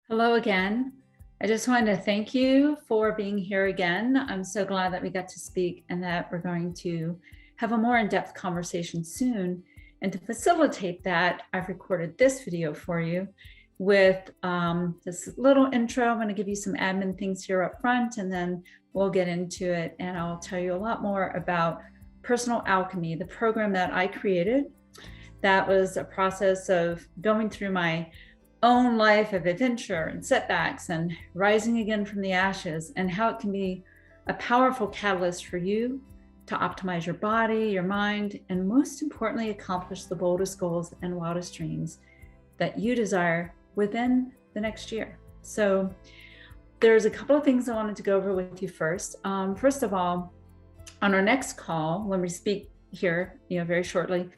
Hello again. I just wanted to thank you for being here again. I'm so glad that we got to speak and that we're going to have a more in-depth conversation soon. And to facilitate that, I've recorded this video for you with this little intro. I'm going to give you some admin things here up front, and then we'll get into it. And I'll tell you a lot more about Personal Alchemy, the program that I created. That was a process of going through my own life of adventure and setbacks and rising again from the ashes, and how it can be a powerful catalyst for you to optimize your body, your mind, and most importantly, accomplish the boldest goals and wildest dreams that you desire within the next year. So there's a couple of things I wanted to go over with you first. First of all, on our next call, when we speak here, very shortly,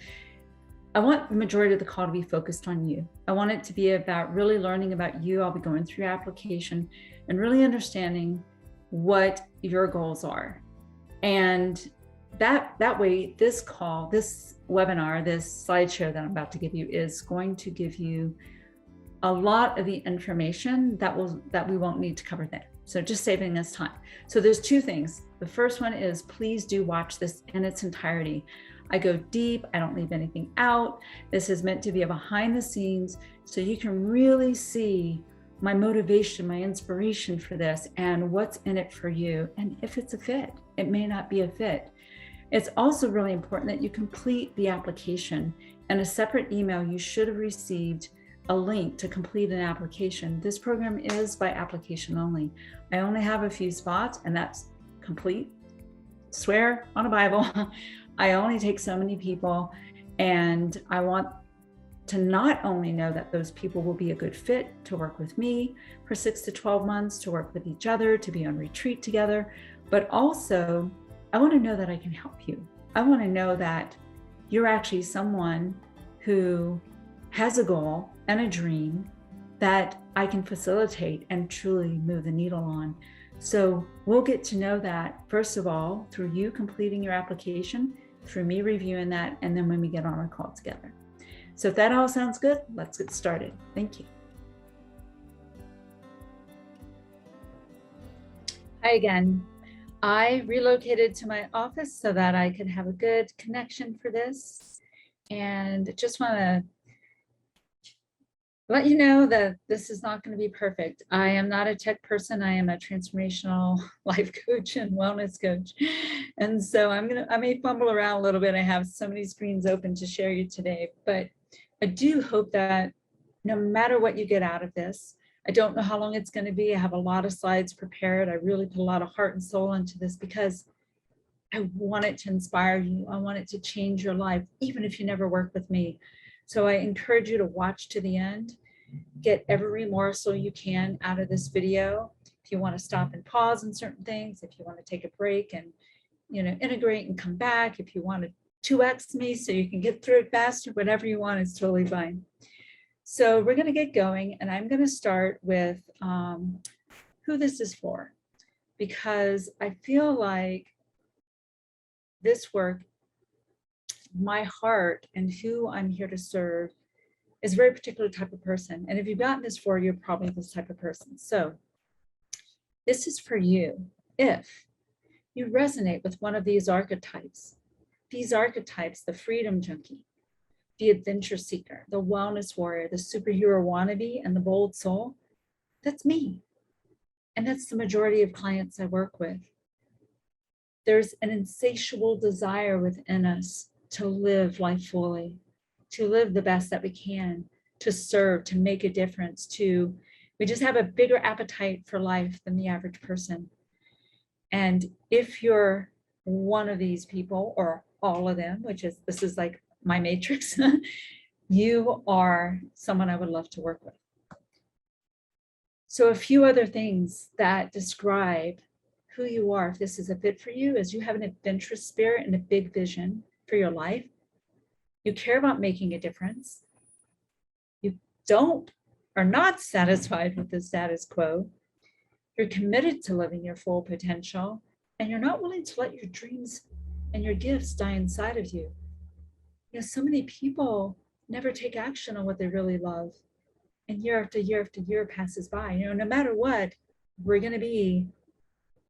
I want the majority of the call to be focused on you. I want it to be about really learning about you. I'll be going through your application and really understanding what your goals are. And that way, this call, this webinar, this slideshow that I'm about to give you is going to give you a lot of the information that we won't need to cover then. So just saving us time. So there's two things. The first one is, please do watch this in its entirety. I go deep, I don't leave anything out. This is meant to be a behind the scenes so you can really see my motivation, my inspiration for this, and what's in it for you. And if it's a fit, it may not be a fit. It's also really important that you complete the application. In a separate email, you should have received a link to complete an application. This program is by application only. I only have a few spots, and that's complete. Swear on a Bible. I only take so many people, and I want to not only know that those people will be a good fit to work with me for 6 to 12 months, to work with each other, to be on retreat together, but also I want to know that I can help you. I want to know that you're actually someone who has a goal and a dream that I can facilitate and truly move the needle on. So we'll get to know that, first of all, through you completing your application, through me reviewing that, and then when we get on our call together. So if that all sounds good, let's get started. Thank you. Hi again. I relocated to my office so that I could have a good connection for this. And just want to let you know that this is not going to be perfect. I am not a tech person. I am a transformational life coach and wellness coach. And so I may fumble around a little bit. I have so many screens open to share you today, but I do hope that no matter what you get out of this, I don't know how long it's going to be. I have a lot of slides prepared. I really put a lot of heart and soul into this because I want it to inspire you. I want it to change your life, even if you never work with me. So I encourage you to watch to the end, get every morsel you can out of this video. If you want to stop and pause on certain things, if you want to take a break and integrate and come back, if you want to 2x me so you can get through it faster, whatever you want is totally fine. So we're going to get going, and I'm going to start with who this is for, because I feel like this work, my heart and who I'm here to serve, is a very particular type of person. And if you've gotten this for, you're probably this type of person. So this is for you if you resonate with one of these archetypes. These archetypes, the freedom junkie, the adventure seeker, the wellness warrior, the superhero wannabe, and the bold soul, that's me. And that's the majority of clients I work with. There's an insatiable desire within us to live life fully, to live the best that we can, to serve, to make a difference, we just have a bigger appetite for life than the average person. And if you're one of these people, or all of them, this is like my matrix, you are someone I would love to work with. So a few other things that describe who you are, if this is a fit for you, is you have an adventurous spirit and a big vision for your life. You care about making a difference. You are not satisfied with the status quo. You're committed to living your full potential, and you're not willing to let your dreams and your gifts die inside of you. So many people never take action on what they really love. And year after year after year passes by. No matter what, we're going to be,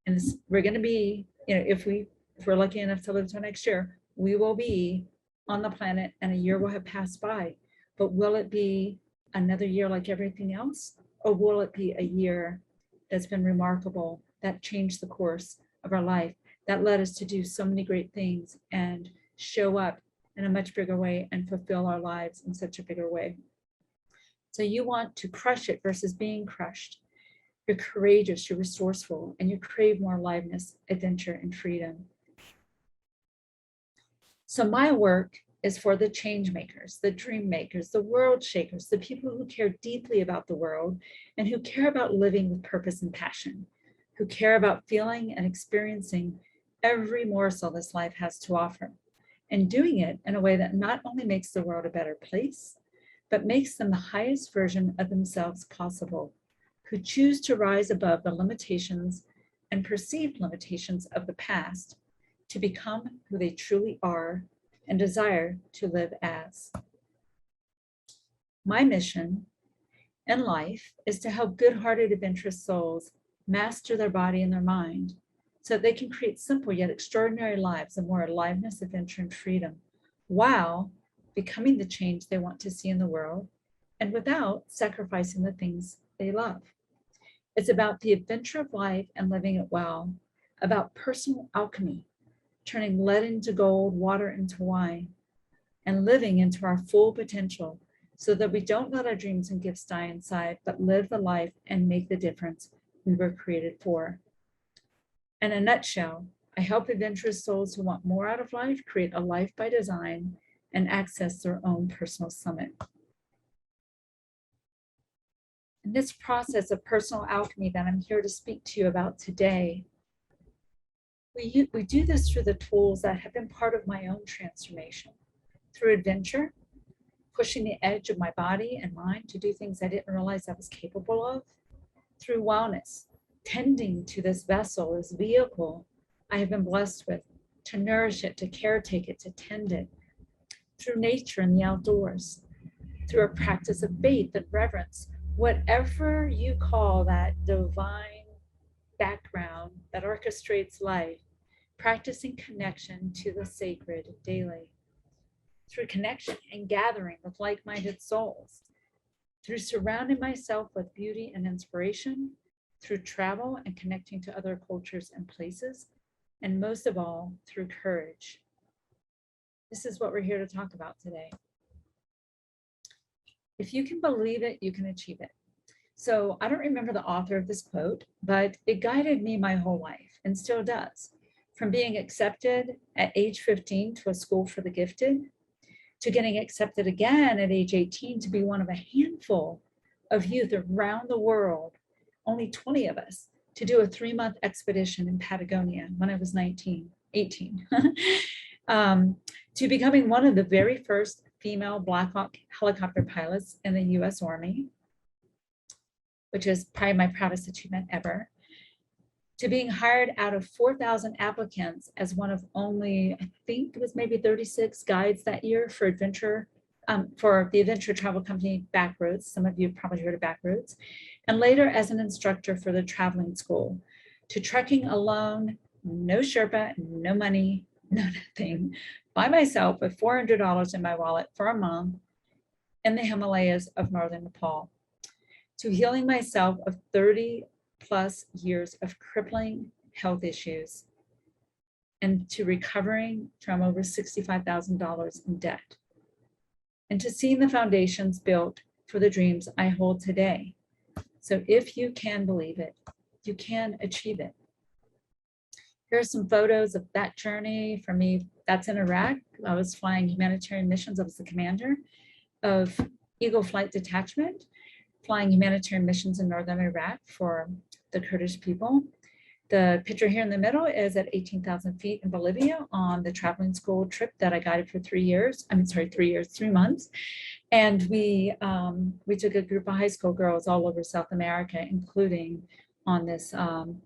and we're going to be, if we're lucky enough to live till next year, we will be on the planet and a year will have passed by. But will it be another year like everything else? Or will it be a year that's been remarkable, that changed the course of our life, that led us to do so many great things and show up in a much bigger way and fulfill our lives in such a bigger way? So you want to crush it versus being crushed. You're courageous, you're resourceful, and you crave more aliveness, adventure, and freedom. So my work is for the change makers, the dream makers, the world shakers, the people who care deeply about the world and who care about living with purpose and passion, who care about feeling and experiencing every morsel this life has to offer, and doing it in a way that not only makes the world a better place, but makes them the highest version of themselves possible, who choose to rise above the limitations and perceived limitations of the past to become who they truly are and desire to live as. My mission in life is to help good-hearted, adventurous souls master their body and their mind so that they can create simple yet extraordinary lives of more aliveness, adventure, and freedom, while becoming the change they want to see in the world and without sacrificing the things they love. It's about the adventure of life and living it well, about personal alchemy, turning lead into gold, water into wine, and living into our full potential so that we don't let our dreams and gifts die inside, but live the life and make the difference we were created for. In a nutshell, I help adventurous souls who want more out of life create a life by design and access their own personal summit. In this process of personal alchemy that I'm here to speak to you about today, we do this through the tools that have been part of my own transformation, through adventure, pushing the edge of my body and mind to do things I didn't realize I was capable of, through wellness, tending to this vessel, this vehicle I have been blessed with, to nourish it, to caretake it, to tend it, through nature and the outdoors, through a practice of faith and reverence, whatever you call that divine background that orchestrates life, practicing connection to the sacred daily, through connection and gathering with like-minded souls, through surrounding myself with beauty and inspiration, through travel and connecting to other cultures and places, and most of all, through courage. This is what we're here to talk about today. If you can believe it, you can achieve it. So I don't remember the author of this quote, but it guided me my whole life and still does. From being accepted at age 15 to a school for the gifted, to getting accepted again at age 18 to be one of a handful of youth around the world, only 20 of us, to do a 3-month expedition in Patagonia when I was 18, to becoming one of the very first female Black Hawk helicopter pilots in the US Army, which is probably my proudest achievement ever, to being hired out of 4,000 applicants as one of only, I think it was maybe 36 guides that year for adventure, for the adventure travel company Backroads. Some of you have probably heard of Backroads. And later as an instructor for the traveling school, to trekking alone, no Sherpa, no money, no nothing, by myself with $400 in my wallet for a month in the Himalayas of northern Nepal, to healing myself of 30+ years of crippling health issues, and to recovering from over $65,000 in debt, and to seeing the foundations built for the dreams I hold today. So if you can believe it, you can achieve it. Here are some photos of that journey for me. That's in Iraq. I was flying humanitarian missions. I was the commander of Eagle Flight Detachment, flying humanitarian missions in northern Iraq for the Kurdish people. The picture here in the middle is at 18,000 feet in Bolivia on the traveling school trip that I guided for 3 months. And we took a group of high school girls all over South America, including on this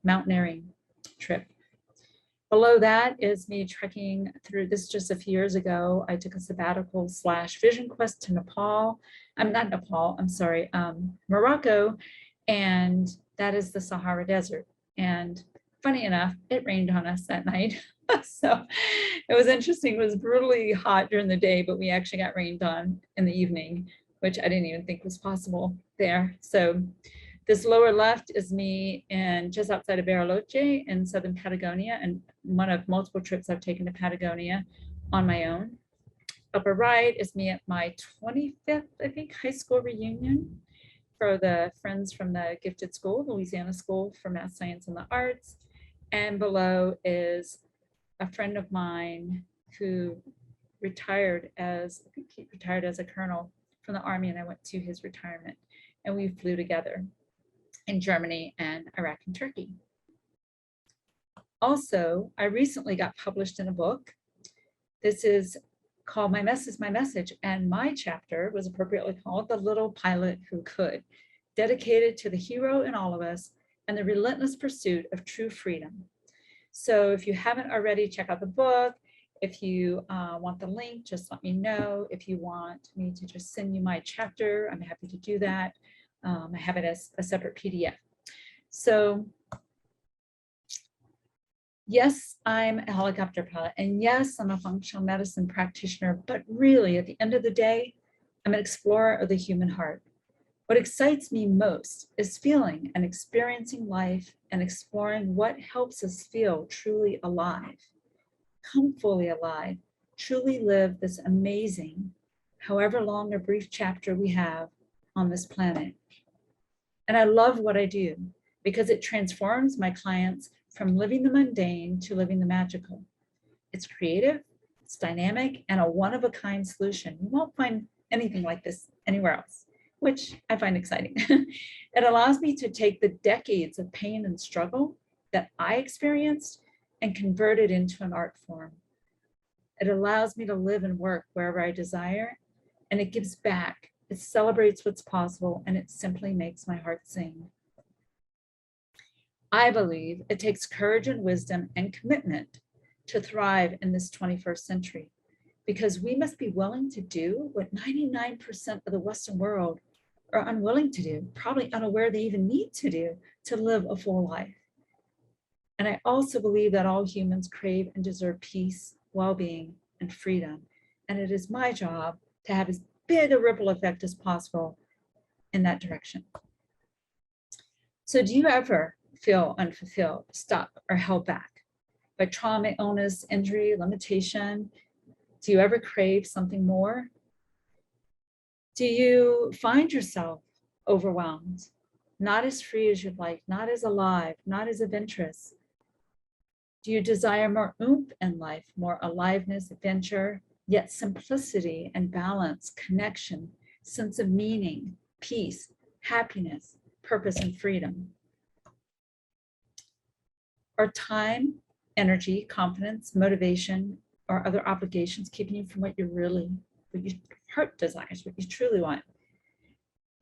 mountaineering trip. Below that is me trekking through, this just a few years ago, I took a sabbatical / vision quest to Nepal, I'm not Nepal, I'm sorry, Morocco, and that is the Sahara Desert. And funny enough, it rained on us that night. So it was interesting. It was brutally hot during the day, but we actually got rained on in the evening, which I didn't even think was possible there. So this lower left is me in just outside of Bariloche in southern Patagonia, and one of multiple trips I've taken to Patagonia on my own. Upper right is me at my 25th, I think, high school reunion for the friends from the gifted school, Louisiana School for Math, Science, and the Arts. And below is a friend of mine who retired as, I think he retired as a colonel from the Army, and I went to his retirement, and we flew together in Germany and Iraq and Turkey. Also, I recently got published in a book. This is called My Mess is My Message, and my chapter was appropriately called The Little Pilot Who Could, dedicated to the hero in all of us and the relentless pursuit of true freedom. So if you haven't already, check out the book. If you want the link, just let me know. If you want me to just send you my chapter, I'm happy to do that. I have it as a separate PDF. So yes, I'm a helicopter pilot, and yes, I'm a functional medicine practitioner, but really at the end of the day, I'm an explorer of the human heart. What excites me most is feeling and experiencing life and exploring what helps us feel truly alive. Come fully alive, truly live this amazing, however long or brief chapter we have on this planet. And I love what I do because it transforms my clients from living the mundane to living the magical. It's creative, it's dynamic, and a one-of-a-kind solution. You won't find anything like this anywhere else, which I find exciting. It allows me to take the decades of pain and struggle that I experienced and convert it into an art form. It allows me to live and work wherever I desire, and it gives back. It celebrates what's possible, and it simply makes my heart sing. I believe it takes courage and wisdom and commitment to thrive in this 21st century, because we must be willing to do what 99% of the Western world are unwilling to do, probably unaware they even need to do to live a full life. And I also believe that all humans crave and deserve peace, well-being, and freedom. And it is my job to have as big a ripple effect as possible in that direction. So do you ever feel unfulfilled, stuck, or held back by trauma, illness, injury, limitation? Do you ever crave something more? Do you find yourself overwhelmed, not as free as you'd like, not as alive, not as adventurous? Do you desire more oomph in life, more aliveness, adventure, yet simplicity and balance, connection, sense of meaning, peace, happiness, purpose, and freedom? Are time, energy, confidence, motivation, or other obligations keeping you from what your heart desires, what you truly want?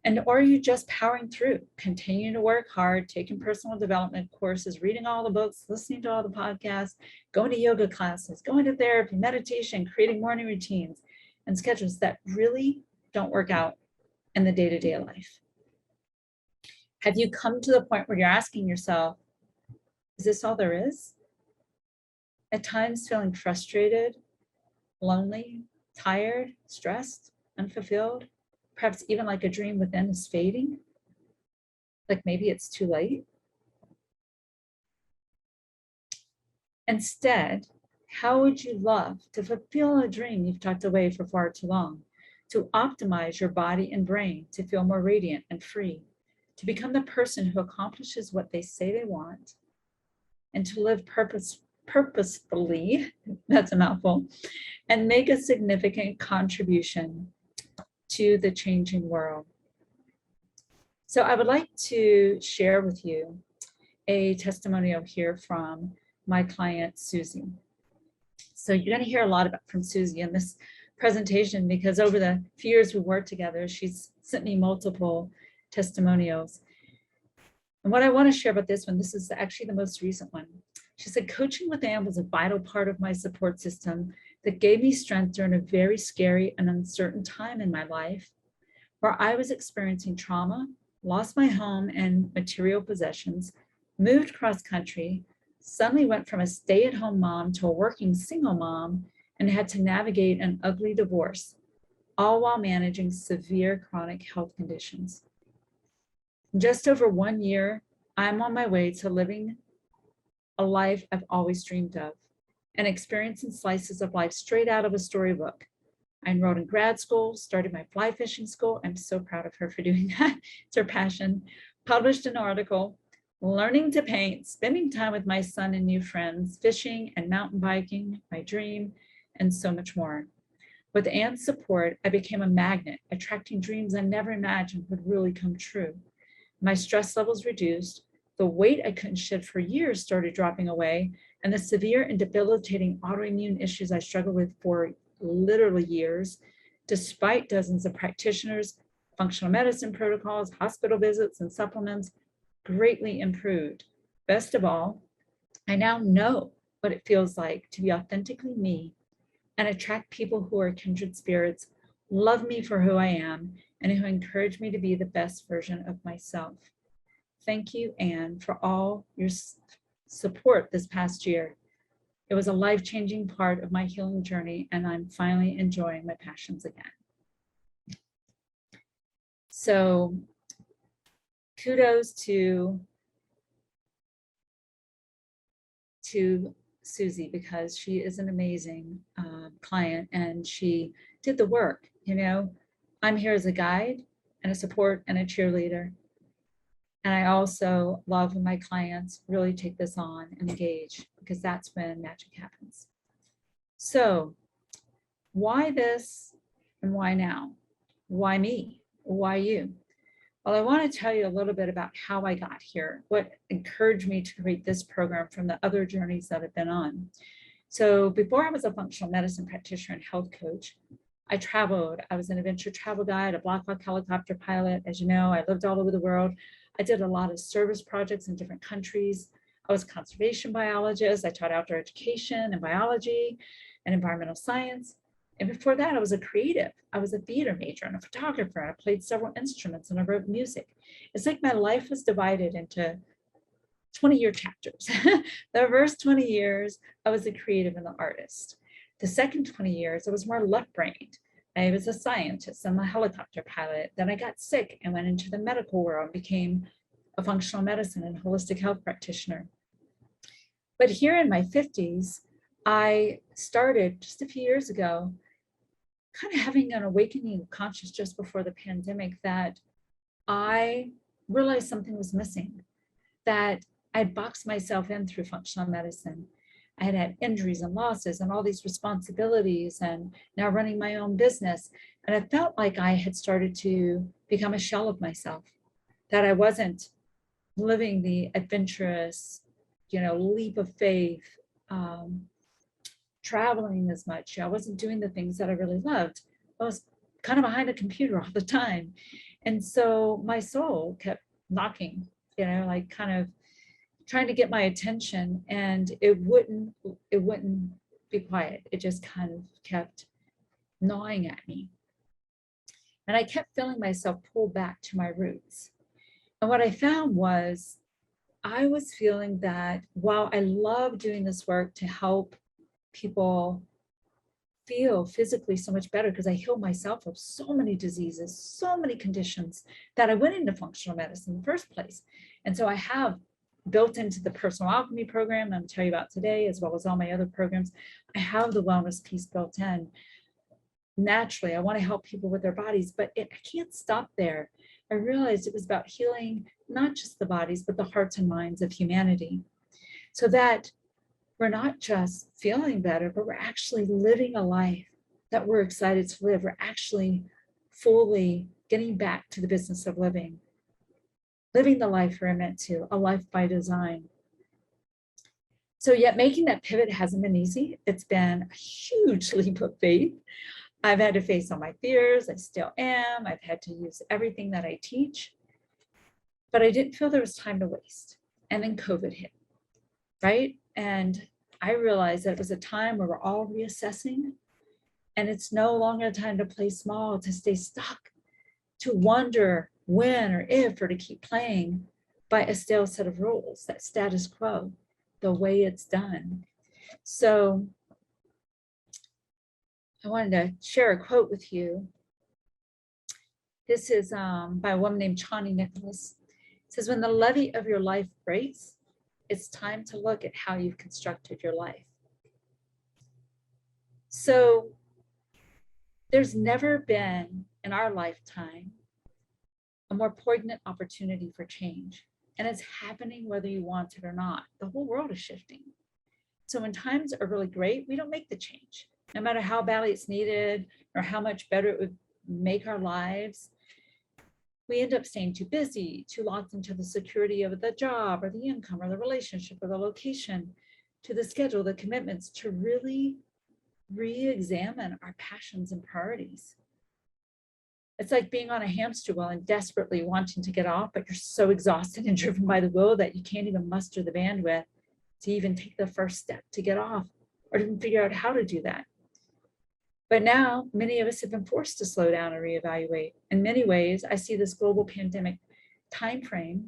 And are you just powering through, continuing to work hard, taking personal development courses, reading all the books, listening to all the podcasts, going to yoga classes, going to therapy, meditation, creating morning routines and schedules that really don't work out in the day-to-day life? Have you come to the point where you're asking yourself, is this all there is? At times feeling frustrated, lonely, tired, stressed, unfulfilled, perhaps even like a dream within is fading, like maybe it's too late. Instead, how would you love to fulfill a dream you've tucked away for far too long, to optimize your body and brain to feel more radiant and free, to become the person who accomplishes what they say they want, and to live purposefully, that's a mouthful, and make a significant contribution to the changing world? So I would like to share with you a testimonial here from my client, Susie. So you're going to hear a lot from Susie in this presentation, because over the few years we worked together, she's sent me multiple testimonials. And what I want to share about this one, this is actually the most recent one. She said, coaching with Anne was a vital part of my support system that gave me strength during a very scary and uncertain time in my life. where I was experiencing trauma, lost my home and material possessions, moved cross country, suddenly went from a stay-at-home mom to a working single mom, and had to navigate an ugly divorce, all while managing severe chronic health conditions. In just over 1 year, I'm on my way to living a life I've always dreamed of and experiencing slices of life straight out of a storybook. I enrolled in grad school, started my fly fishing school. I'm so proud of her for doing that. It's her passion. Published an article, learning to paint, spending time with my son and new friends, fishing and mountain biking, my dream, and so much more. With Anne's support, I became a magnet, attracting dreams I never imagined would really come true. My stress levels reduced, the weight I couldn't shed for years started dropping away, and the severe and debilitating autoimmune issues I struggled with for literally years, despite dozens of practitioners, functional medicine protocols, hospital visits, and supplements, greatly improved. Best of all, I now know what it feels like to be authentically me and attract people who are kindred spirits, love me for who I am, and who encourage me to be the best version of myself. Thank you, Anne, for all your support this past year. It was a life-changing part of my healing journey, and I'm finally enjoying my passions again. So kudos to Susie, because she is an amazing client, and she did the work. You know, I'm here as a guide and a support and a cheerleader. And I also love when my clients really take this on and engage, because that's when magic happens. So why this and why now? Why me? Why you? Well, I want to tell you a little bit about how I got here, what encouraged me to create this program from the other journeys that I've been on. So before I was a functional medicine practitioner and health coach, I traveled. I was an adventure travel guide, a Black Hawk helicopter pilot. As you know, I lived all over the world. I did a lot of service projects in different countries. I was a conservation biologist. I taught outdoor education and biology and environmental science. And before that, I was a creative. I was a theater major and a photographer. I played several instruments and I wrote music. It's like my life was divided into 20-year chapters. The first 20 years, I was a creative and the artist. The second 20 years, I was more left-brained. I was a scientist. I'm a helicopter pilot. Then I got sick and went into the medical world and became a functional medicine and holistic health practitioner. But here in my 50s, I started just a few years ago kind of having an awakening of conscious just before the pandemic, that I realized something was missing, that I'd boxed myself in through functional medicine. I had had injuries and losses and all these responsibilities, and now running my own business. And I felt like I had started to become a shell of myself, that I wasn't living the adventurous, leap of faith, traveling as much. I wasn't doing the things that I really loved. I was kind of behind a computer all the time. And so my soul kept knocking, like kind of trying to get my attention, and it wouldn't be quiet. It just kind of kept gnawing at me. And I kept feeling myself pull back to my roots. And what I found was I was feeling that while I love doing this work to help people feel physically so much better, because I healed myself of so many diseases, so many conditions, that I went into functional medicine in the first place. And so I have built into the personal alchemy program I'm going to tell you about today, as well as all my other programs, I have the wellness piece built in. Naturally, I want to help people with their bodies, but I can't stop there. I realized it was about healing not just the bodies, but the hearts and minds of humanity, so that we're not just feeling better, but we're actually living a life that we're excited to live. We're actually fully getting back to the business of living the life we're meant to, a life by design. So yet making that pivot hasn't been easy. It's been a huge leap of faith. I've had to face all my fears. I still am. I've had to use everything that I teach, but I didn't feel there was time to waste. And then COVID hit, right? And I realized that it was a time where we're all reassessing, and it's no longer a time to play small, to stay stuck, to wonder when or if or to keep playing by a stale set of rules, that status quo, the way it's done. So I wanted to share a quote with you. This is by a woman named Chani Nicholas. It says, when the levee of your life breaks, it's time to look at how you've constructed your life. So there's never been in our lifetime a more poignant opportunity for change. And it's happening whether you want it or not. The whole world is shifting. So when times are really great, we don't make the change. No matter how badly it's needed or how much better it would make our lives, we end up staying too busy, too locked into the security of the job or the income or the relationship or the location, to the schedule, the commitments, to really re-examine our passions and priorities. It's like being on a hamster wheel and desperately wanting to get off, but you're so exhausted and driven by the will that you can't even muster the bandwidth to even take the first step to get off or to even figure out how to do that. But now many of us have been forced to slow down and reevaluate. In many ways, I see this global pandemic timeframe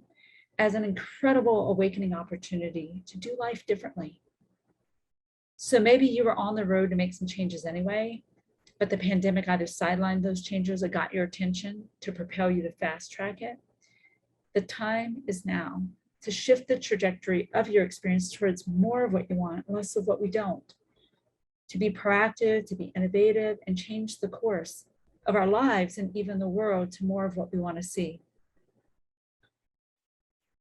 as an incredible awakening opportunity to do life differently. So maybe you were on the road to make some changes anyway, but the pandemic either sidelined those changes or got your attention to propel you to fast track it. The time is now to shift the trajectory of your experience towards more of what you want, less of what we don't. To be proactive, to be innovative, and change the course of our lives and even the world to more of what we want to see.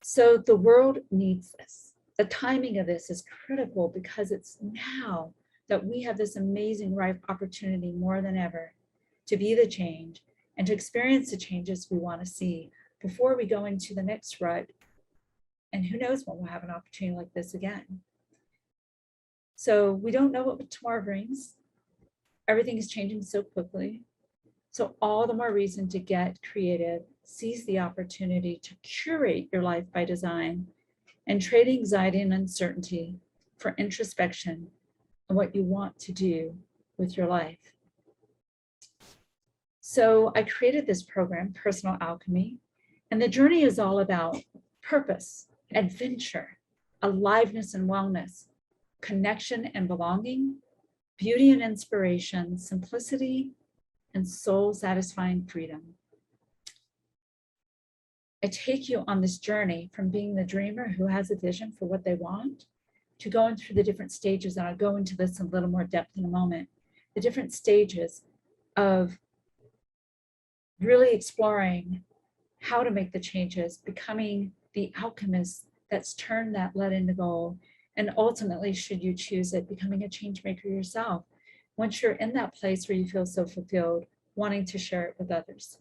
So the world needs this. The timing of this is critical because it's now that we have this amazing ripe opportunity more than ever to be the change and to experience the changes we want to see before we go into the next rut. And who knows when we'll have an opportunity like this again. So we don't know what tomorrow brings. Everything is changing so quickly. So all the more reason to get creative, seize the opportunity to curate your life by design, and trade anxiety and uncertainty for introspection and what you want to do with your life. So I created this program, Personal Alchemy, and the journey is all about purpose, adventure, aliveness and wellness, connection and belonging, beauty and inspiration, simplicity, and soul-satisfying freedom. I take you on this journey from being the dreamer who has a vision for what they want to going through the different stages, and I'll go into this in a little more depth in a moment, the different stages of really exploring how to make the changes, becoming the alchemist that's turned that lead into gold, and ultimately, should you choose it, becoming a change maker yourself once you're in that place where you feel so fulfilled, wanting to share it with others.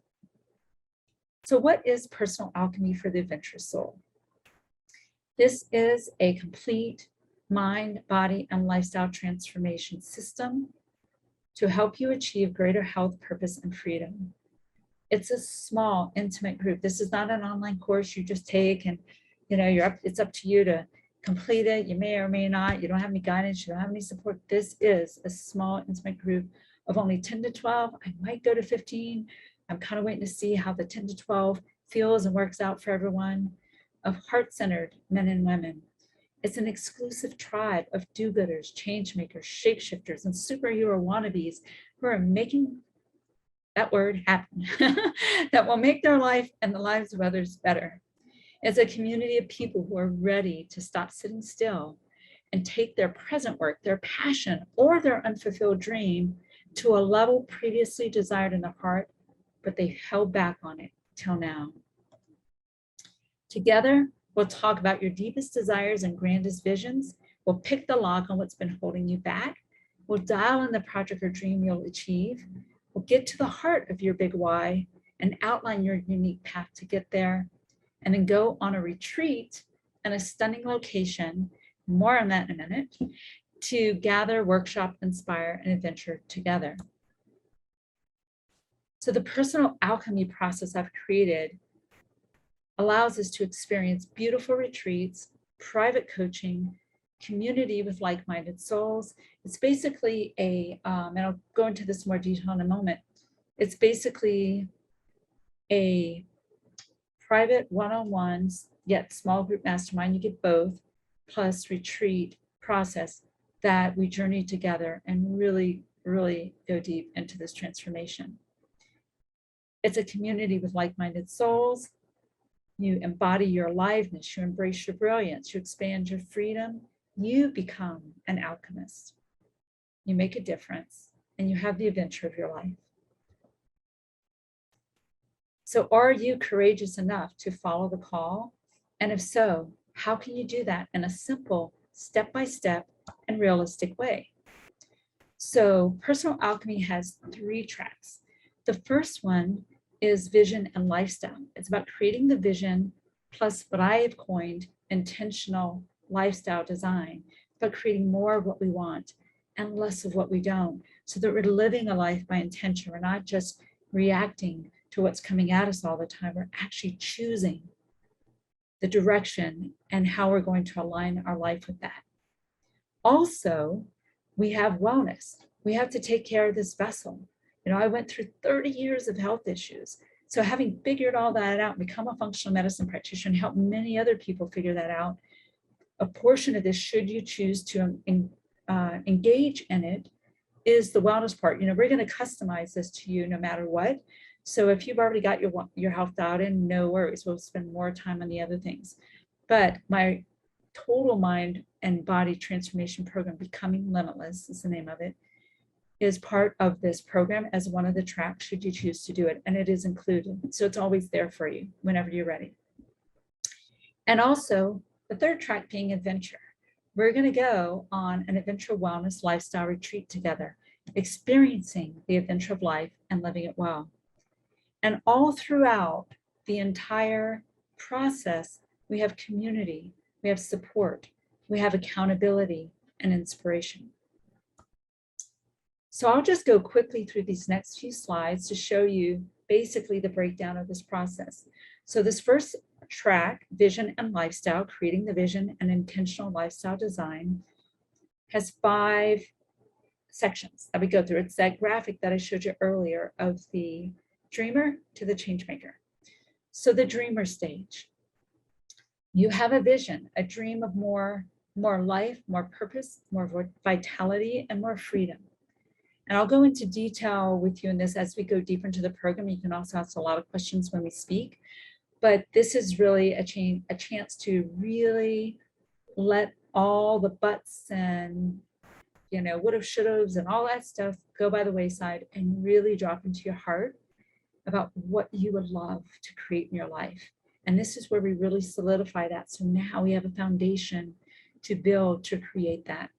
So what is personal alchemy for the adventurous soul? This is a complete mind, body, and lifestyle transformation system to help you achieve greater health, purpose, and freedom. It's a small, intimate group. This is not an online course you just take and it's up to you to complete it. You may or may not. You don't have any guidance. You don't have any support. This is a small, intimate group of only 10 to 12. I might go to 15. I'm kind of waiting to see how the 10 to 12 feels and works out for everyone, of heart-centered men and women. It's an exclusive tribe of do-gooders, change makers, shapeshifters, and superhero wannabes who are making that word happen, that will make their life and the lives of others better. It's a community of people who are ready to stop sitting still and take their present work, their passion, or their unfulfilled dream to a level previously desired in the heart, but they held back on it till now. Together, we'll talk about your deepest desires and grandest visions. We'll pick the lock on what's been holding you back. We'll dial in the project or dream you'll achieve. We'll get to the heart of your big why and outline your unique path to get there, and then go on a retreat in a stunning location, more on that in a minute, to gather, workshop, inspire, and adventure together. So the personal alchemy process I've created allows us to experience beautiful retreats, private coaching, community with like-minded souls. It's basically and I'll go into this in more detail in a moment. It's basically a private one-on-ones, yet small group mastermind, you get both, plus retreat process that we journey together and really, really go deep into this transformation. It's a community with like-minded souls. You embody your aliveness, you embrace your brilliance, you expand your freedom, you become an alchemist. You make a difference, and you have the adventure of your life. So are you courageous enough to follow the call? And if so, how can you do that in a simple, step-by-step and realistic way? So personal alchemy has 3 tracks. The first one is vision and lifestyle. It's about creating the vision plus what I have coined intentional lifestyle design, but creating more of what we want and less of what we don't, so that we're living a life by intention. We're not just reacting to what's coming at us all the time. We're actually choosing the direction and how we're going to align our life with that. Also, we have wellness. We have to take care of this vessel. I went through 30 years of health issues. So having figured all that out, become a functional medicine practitioner and help many other people figure that out, a portion of this, should you choose to engage in it, is the wellness part. We're going to customize this to you no matter what. So if you've already got your health dialed in, no worries. We'll spend more time on the other things. But my total mind and body transformation program, Becoming Limitless is the name of it, is part of this program as one of the tracks should you choose to do it. And it is included. So it's always there for you whenever you're ready. And also the third track being adventure. We're going to go on an adventure wellness lifestyle retreat together, experiencing the adventure of life and living it well. And all throughout the entire process, we have community, we have support, we have accountability and inspiration. So I'll just go quickly through these next few slides to show you basically the breakdown of this process. So this first track, vision and lifestyle, creating the vision and intentional lifestyle design, has 5 sections that we go through. It's that graphic that I showed you earlier of the dreamer to the change maker. So the dreamer stage, you have a vision, a dream of more life, more purpose, more vitality, and more freedom. And I'll go into detail with you in this as we go deeper into the program. You can also ask a lot of questions when we speak, but this is really a chance to really let all the buts and would have, should haves, and all that stuff go by the wayside and really drop into your heart about what you would love to create in your life. And this is where we really solidify that. So now we have a foundation to build, to create that.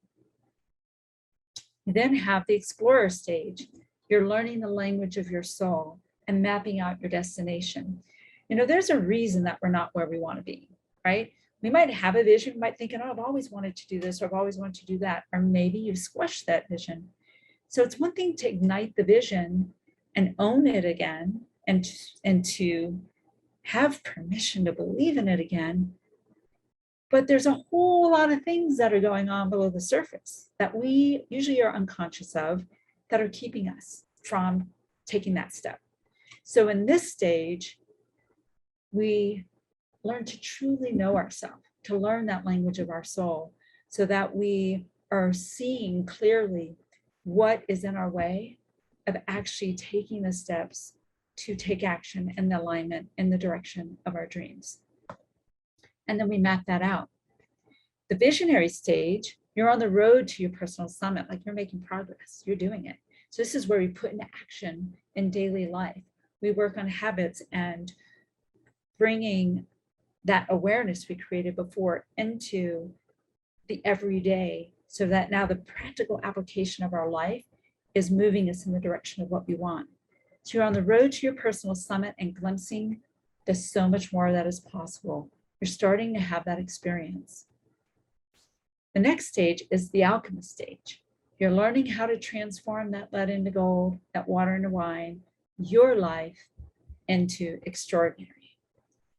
You then have the explorer stage. You're learning the language of your soul and mapping out your destination. There's a reason that we're not where we want to be, right? We might have a vision, we might think, oh, I've always wanted to do this, or I've always wanted to do that, or maybe you've squashed that vision. So it's one thing to ignite the vision and own it again, and to have permission to believe in it again. But there's a whole lot of things that are going on below the surface that we usually are unconscious of that are keeping us from taking that step. So in this stage, we learn to truly know ourselves, to learn that language of our soul, so that we are seeing clearly what is in our way of actually taking the steps to take action in the alignment in the direction of our dreams. And then we map that out. The visionary stage, you're on the road to your personal summit, like you're making progress, you're doing it. So this is where we put into action in daily life. We work on habits and bringing that awareness we created before into the everyday, so that now the practical application of our life is moving us in the direction of what we want. So you're on the road to your personal summit and glimpsing there's so much more that is possible. You're starting to have that experience. The next stage is the alchemist stage. You're learning how to transform that lead into gold, that water into wine, your life into extraordinary.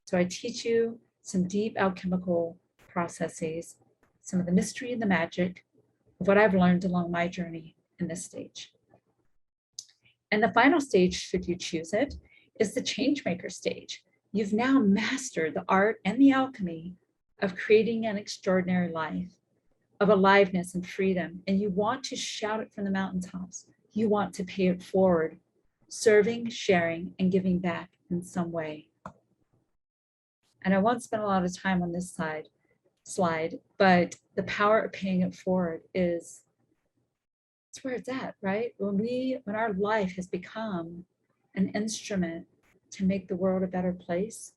So I teach you some deep alchemical processes, some of the mystery and the magic of what I've learned along my journey in this stage. And the final stage, should you choose it, is the changemaker stage. You've now mastered the art and the alchemy of creating an extraordinary life, of aliveness and freedom, and you want to shout it from the mountaintops. You want to pay it forward, serving, sharing, and giving back in some way. And I won't spend a lot of time on this slide, but the power of paying it forward is, it's where it's at, right? When our life has become an instrument to make the world a better place,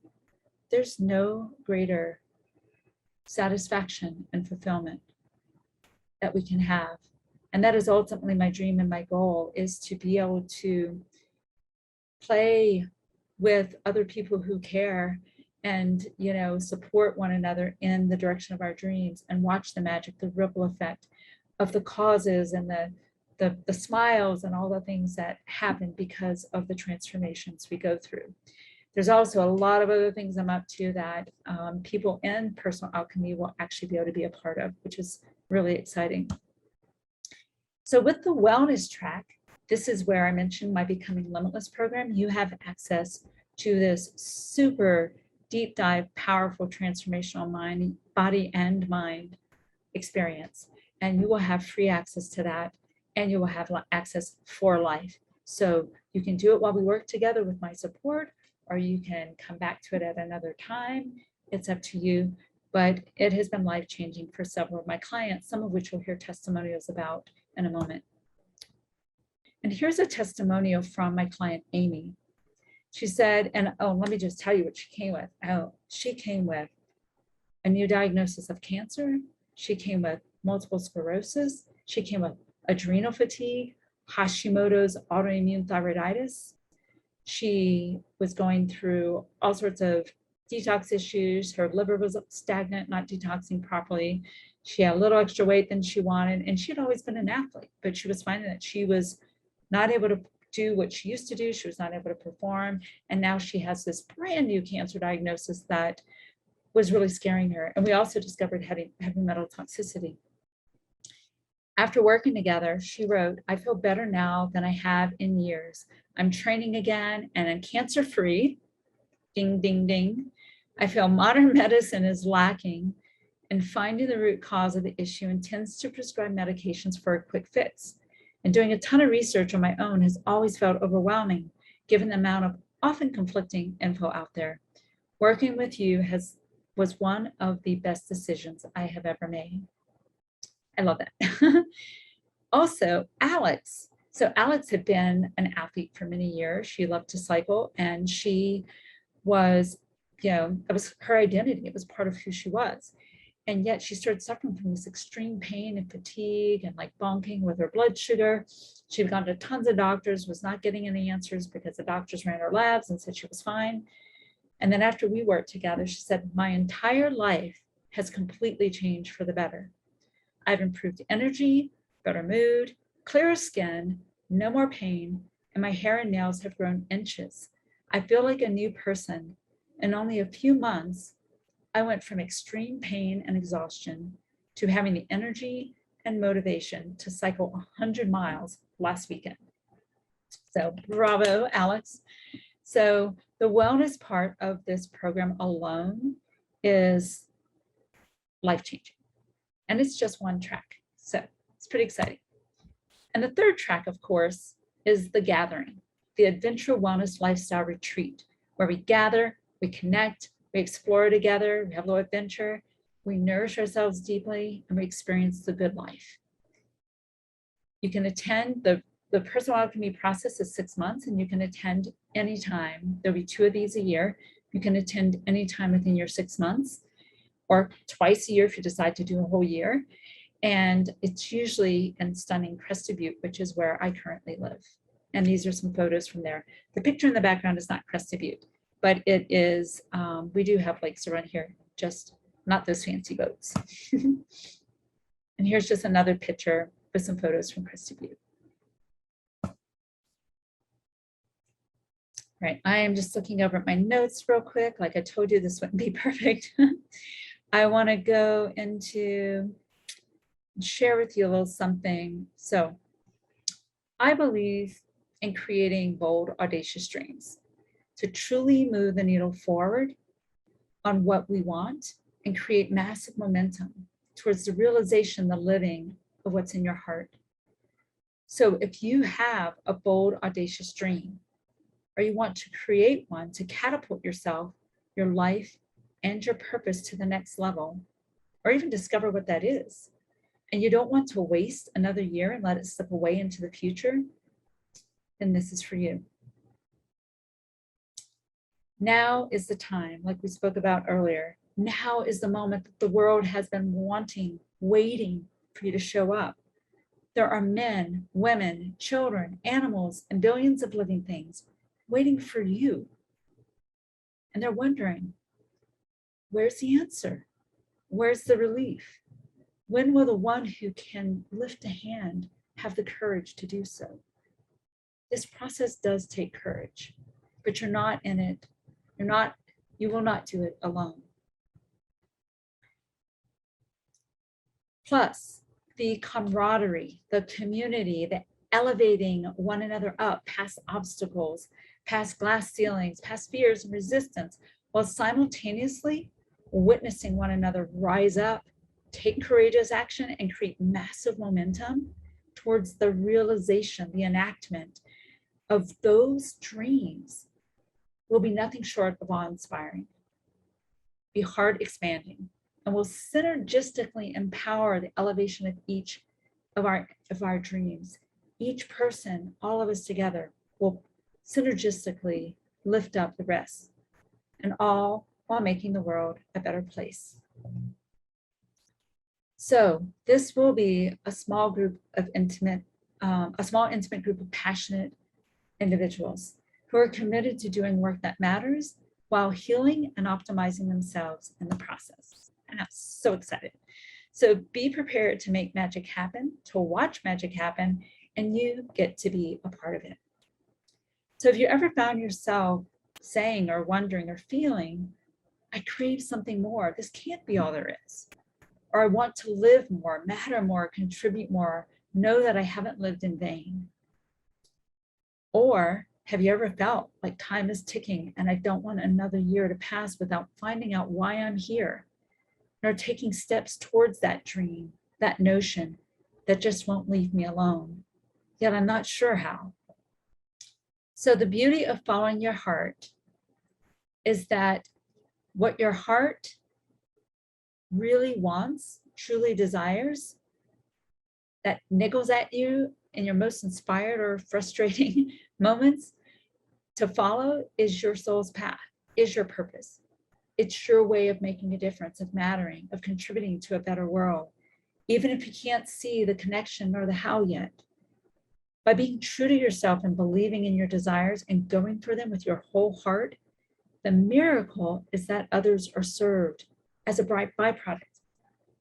there's no greater satisfaction and fulfillment that we can have. And that is ultimately my dream and my goal, is to be able to play with other people who care and, you know, support one another in the direction of our dreams, and watch the magic, the ripple effect of the causes and the smiles and all the things that happen because of the transformations we go through. There's also a lot of other things I'm up to that people in personal alchemy will actually be able to be a part of, which is really exciting. So with the wellness track, this is where I mentioned my Becoming Limitless program. You have access to this super deep dive, powerful, transformational mind, body and mind experience. And you will have free access to that, and you will have access for life. So you can do it while we work together with my support, or you can come back to it at another time. It's up to you, but it has been life-changing for several of my clients, some of which we'll hear testimonials about in a moment. And here's a testimonial from my client, Amy. She said, and oh, let me just tell you what she came with. Oh, she came with a new diagnosis of cancer. She came with multiple sclerosis. She came with adrenal fatigue, Hashimoto's autoimmune thyroiditis. She was going through all sorts of detox issues. Her liver was stagnant, not detoxing properly. She had a little extra weight than she wanted, and she had always been an athlete, but she was finding that she was not able to do what she used to do. She was not able to perform. And now she has this brand new cancer diagnosis that was really scaring her. And we also discovered heavy metal toxicity. After working together, she wrote, "I feel better now than I have in years. I'm training again and I'm cancer-free. Ding, ding, ding. I feel modern medicine is lacking in finding the root cause of the issue and tends to prescribe medications for a quick fix. And doing a ton of research on my own has always felt overwhelming, given the amount of often conflicting info out there. Working with you was one of the best decisions I have ever made." I love that. Also, Alex. So Alex had been an athlete for many years. She loved to cycle, and she was, you know, it was her identity. It was part of who she was. And yet she started suffering from this extreme pain and fatigue and like bonking with her blood sugar. She'd gone to tons of doctors, was not getting any answers because the doctors ran her labs and said she was fine. And then after we worked together, she said, "My entire life has completely changed for the better. I've improved energy, better mood, clearer skin, no more pain, and my hair and nails have grown inches. I feel like a new person. In only a few months, I went from extreme pain and exhaustion to having the energy and motivation to cycle 100 miles last weekend." So bravo, Alex. So the wellness part of this program alone is life-changing. And it's just one track. So it's pretty exciting. And the third track, of course, is the gathering, the Adventurous Wellness Lifestyle Retreat, where we gather, we connect, we explore together, we have a little adventure, we nourish ourselves deeply, and we experience the good life. You can attend, the personal alchemy process is 6 months, and you can attend anytime. There'll be 2 of these a year. You can attend anytime within your 6 months, or twice a year if you decide to do a whole year. And it's usually in stunning Crested Butte, which is where I currently live. And these are some photos from there. The picture in the background is not Crested Butte, but it is, we do have lakes around here, just not those fancy boats. And here's just another picture with some photos from Crested Butte. Right, I am just looking over at my notes real quick. Like I told you, this wouldn't be perfect. I want to go into share with you a little something. So I believe in creating bold, audacious dreams. to truly move the needle forward on what we want and create massive momentum towards the realization, the living of what's in your heart. So if you have a bold, audacious dream, or you want to create one to catapult yourself, your life, and your purpose to the next level, or even discover what that is, and you don't want to waste another year and let it slip away into the future, then this is for you. Now is the time, like we spoke about earlier. Now is the moment that the world has been wanting, waiting for you to show up. There are men, women, children, animals, and billions of living things waiting for you. And they're wondering, where's the answer? Where's the relief? When will the one who can lift a hand have the courage to do so? This process does take courage, but you're not in it. You will not do it alone. Plus, the camaraderie, the community, the elevating one another up past obstacles, past glass ceilings, past fears and resistance, while simultaneously witnessing one another rise up, take courageous action, and create massive momentum towards the realization, the enactment of those dreams will be nothing short of awe-inspiring, be heart expanding, and will synergistically empower the elevation of each of our dreams. Each person, all of us together, will synergistically lift up the rest, and all while making the world a better place. So this will be a small group of intimate group of passionate individuals who are committed to doing work that matters while healing and optimizing themselves in the process. And I'm so excited. So be prepared to make magic happen, to watch magic happen, and you get to be a part of it. So if you ever found yourself saying or wondering or feeling, I crave something more, this can't be all there is, or I want to live more, matter more, contribute more, know that I haven't lived in vain. Or have you ever felt like time is ticking and I don't want another year to pass without finding out why I'm here, nor taking steps towards that dream, that notion that just won't leave me alone, yet I'm not sure how. So the beauty of following your heart is that what your heart really wants, truly desires, that niggles at you in your most inspired or frustrating moments to follow is your soul's path, is your purpose. It's your way of making a difference, of mattering, of contributing to a better world, even if you can't see the connection or the how yet. By being true to yourself and believing in your desires and going for them with your whole heart, the miracle is that others are served as a bright byproduct.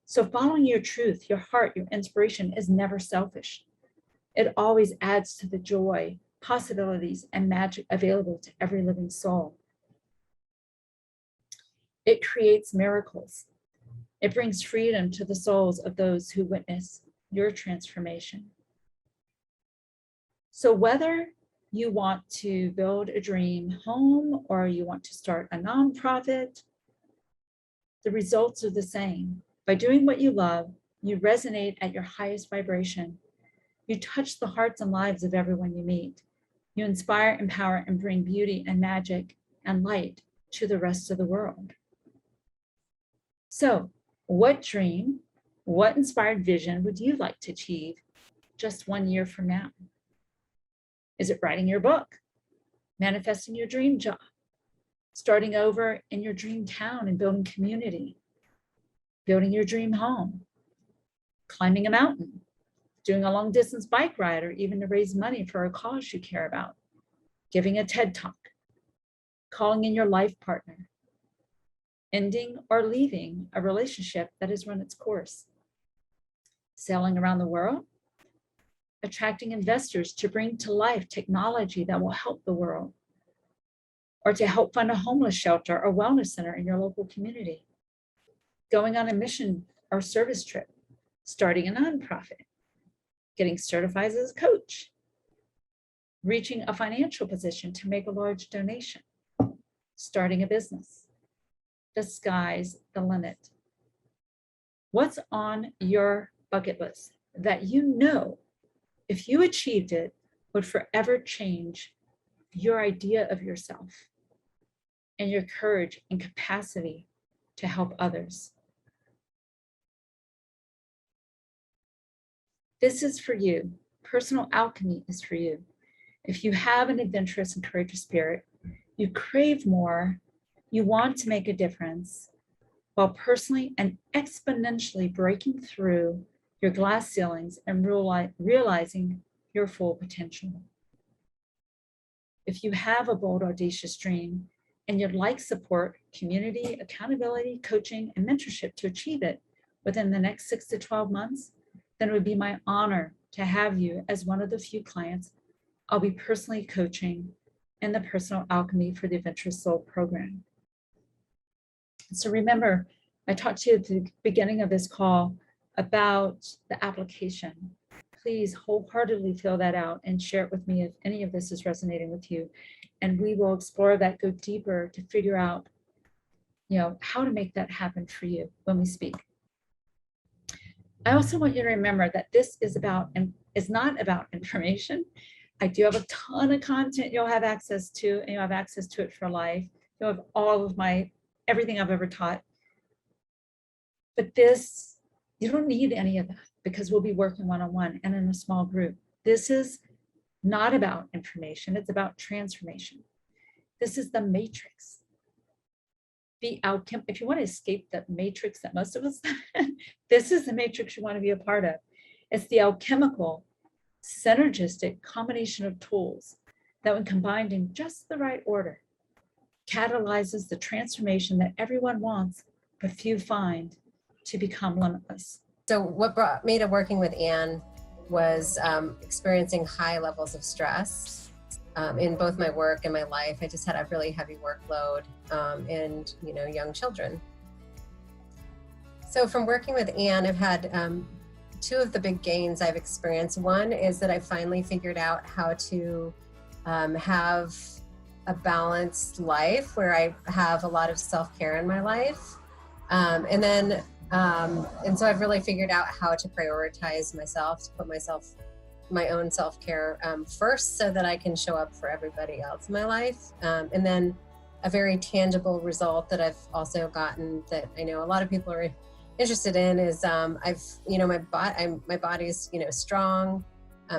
So following your truth, your heart, your inspiration is never selfish. It always adds to the joy, possibilities, and magic available to every living soul. It creates miracles. It brings freedom to the souls of those who witness your transformation. So whether you want to build a dream home or you want to start a nonprofit, the results are the same. By doing what you love, you resonate at your highest vibration. You touch the hearts and lives of everyone you meet. You inspire, empower, and bring beauty and magic and light to the rest of the world. So, what dream, what inspired vision would you like to achieve just 1 year from now? Is it writing your book, manifesting your dream job, starting over in your dream town and building community, building your dream home, climbing a mountain, doing a long distance bike ride, or even to raise money for a cause you care about, giving a TED Talk, calling in your life partner, ending or leaving a relationship that has run its course, sailing around the world, attracting investors to bring to life technology that will help the world, or to help fund a homeless shelter or wellness center in your local community, going on a mission or service trip, starting a nonprofit, getting certified as a coach, reaching a financial position to make a large donation, starting a business. The sky's the limit. What's on your bucket list that you know, if you achieved it, would forever change your idea of yourself and your courage and capacity to help others? This is for you. Personal alchemy is for you. If you have an adventurous and courageous spirit, you crave more, you want to make a difference, while personally and exponentially breaking through your glass ceilings and realizing your full potential. If you have a bold, audacious dream and you'd like support, community, accountability, coaching, and mentorship to achieve it within the next 6 to 12 months, then it would be my honor to have you as one of the few clients I'll be personally coaching in the Personal Alchemy for the Adventurous Soul program. So remember, I talked to you at the beginning of this call about the application. Please wholeheartedly fill that out and share it with me if any of this is resonating with you. And we will explore that, go deeper to figure out, how to make that happen for you when we speak. I also want you to remember that this is not about information. I do have a ton of content you'll have access to, and you'll have access to it for life. You'll have all of everything I've ever taught. But this, you don't need any of that because we'll be working one-on-one and in a small group. This is not about information, it's about transformation. This is the matrix. If you want to escape the matrix that most of us, this is the matrix you want to be a part of. It's the alchemical, synergistic combination of tools that, when combined in just the right order, catalyzes the transformation that everyone wants, but few find to become limitless. So what brought me to working with Anne was experiencing high levels of stress in both my work and my life. I just had a really heavy workload and young children. So from working with Anne, I've had two of the big gains I've experienced. One is that I finally figured out how to have a balanced life where I have a lot of self-care in my life. And so I've really figured out how to prioritize myself, to put my own self-care first so that I can show up for everybody else in my life. And then a very tangible result that I've also gotten that I know a lot of people are interested in is my body's strong,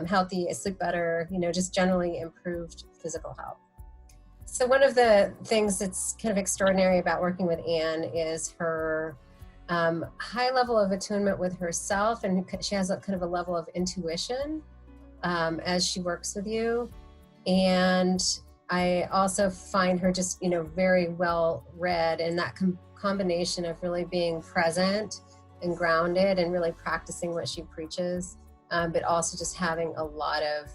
healthy, I sleep better, just generally improved physical health. So one of the things that's kind of extraordinary about working with Anne is her high level of attunement with herself, and she has a kind of a level of intuition as she works with you. And I also find her just, very well read, and that combination of really being present and grounded and really practicing what she preaches, but also just having a lot of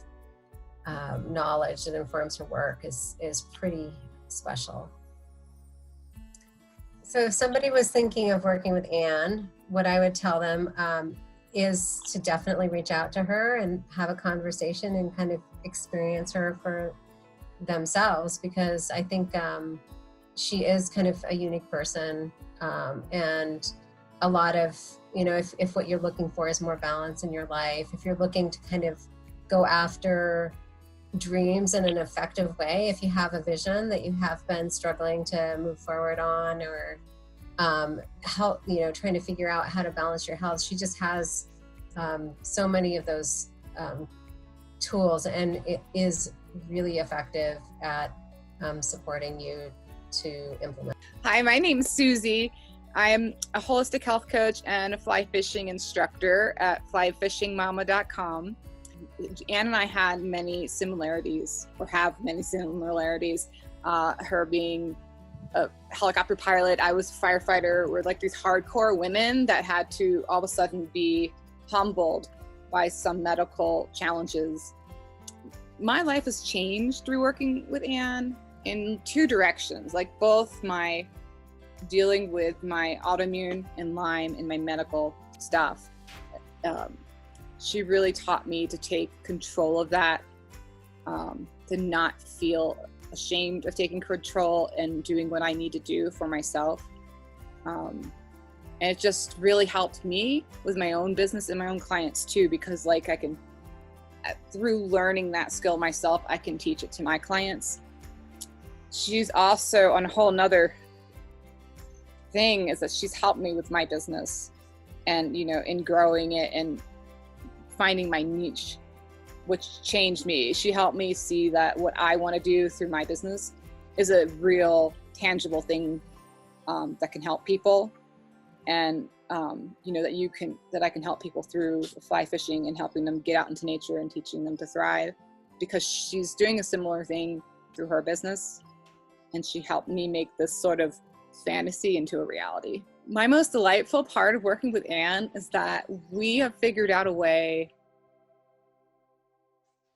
knowledge that informs her work is pretty special. So if somebody was thinking of working with Anne, what I would tell them is to definitely reach out to her and have a conversation and kind of experience her for themselves, because I think she is kind of a unique person, and a lot of, if what you're looking for is more balance in your life, if you're looking to kind of go after dreams in an effective way, if you have a vision that you have been struggling to move forward on, or trying to figure out how to balance your health, she just has so many of those tools, and it is really effective at supporting you to implement. Hi, my name's Susie. I'm a holistic health coach and a fly fishing instructor at flyfishingmama.com. Anne and I had many similarities, or have many similarities. Her being a helicopter pilot, I was a firefighter. We're like these hardcore women that had to all of a sudden be humbled by some medical challenges. My life has changed through working with Anne in two directions, like both my dealing with my autoimmune and Lyme and my medical stuff. She really taught me to take control of that, to not feel ashamed of taking control and doing what I need to do for myself. And it just really helped me with my own business and my own clients too, because like I can, through learning that skill myself, I can teach it to my clients. She's also on a whole nother thing is that she's helped me with my business and, you know, in growing it and finding my niche, which changed me. She helped me see that what I want to do through my business is a real tangible thing that can help people. And, you know, that I can help people through fly fishing and helping them get out into nature and teaching them to thrive, because she's doing a similar thing through her business. And she helped me make this sort of fantasy into a reality. My most delightful part of working with Anne is that we have figured out a way,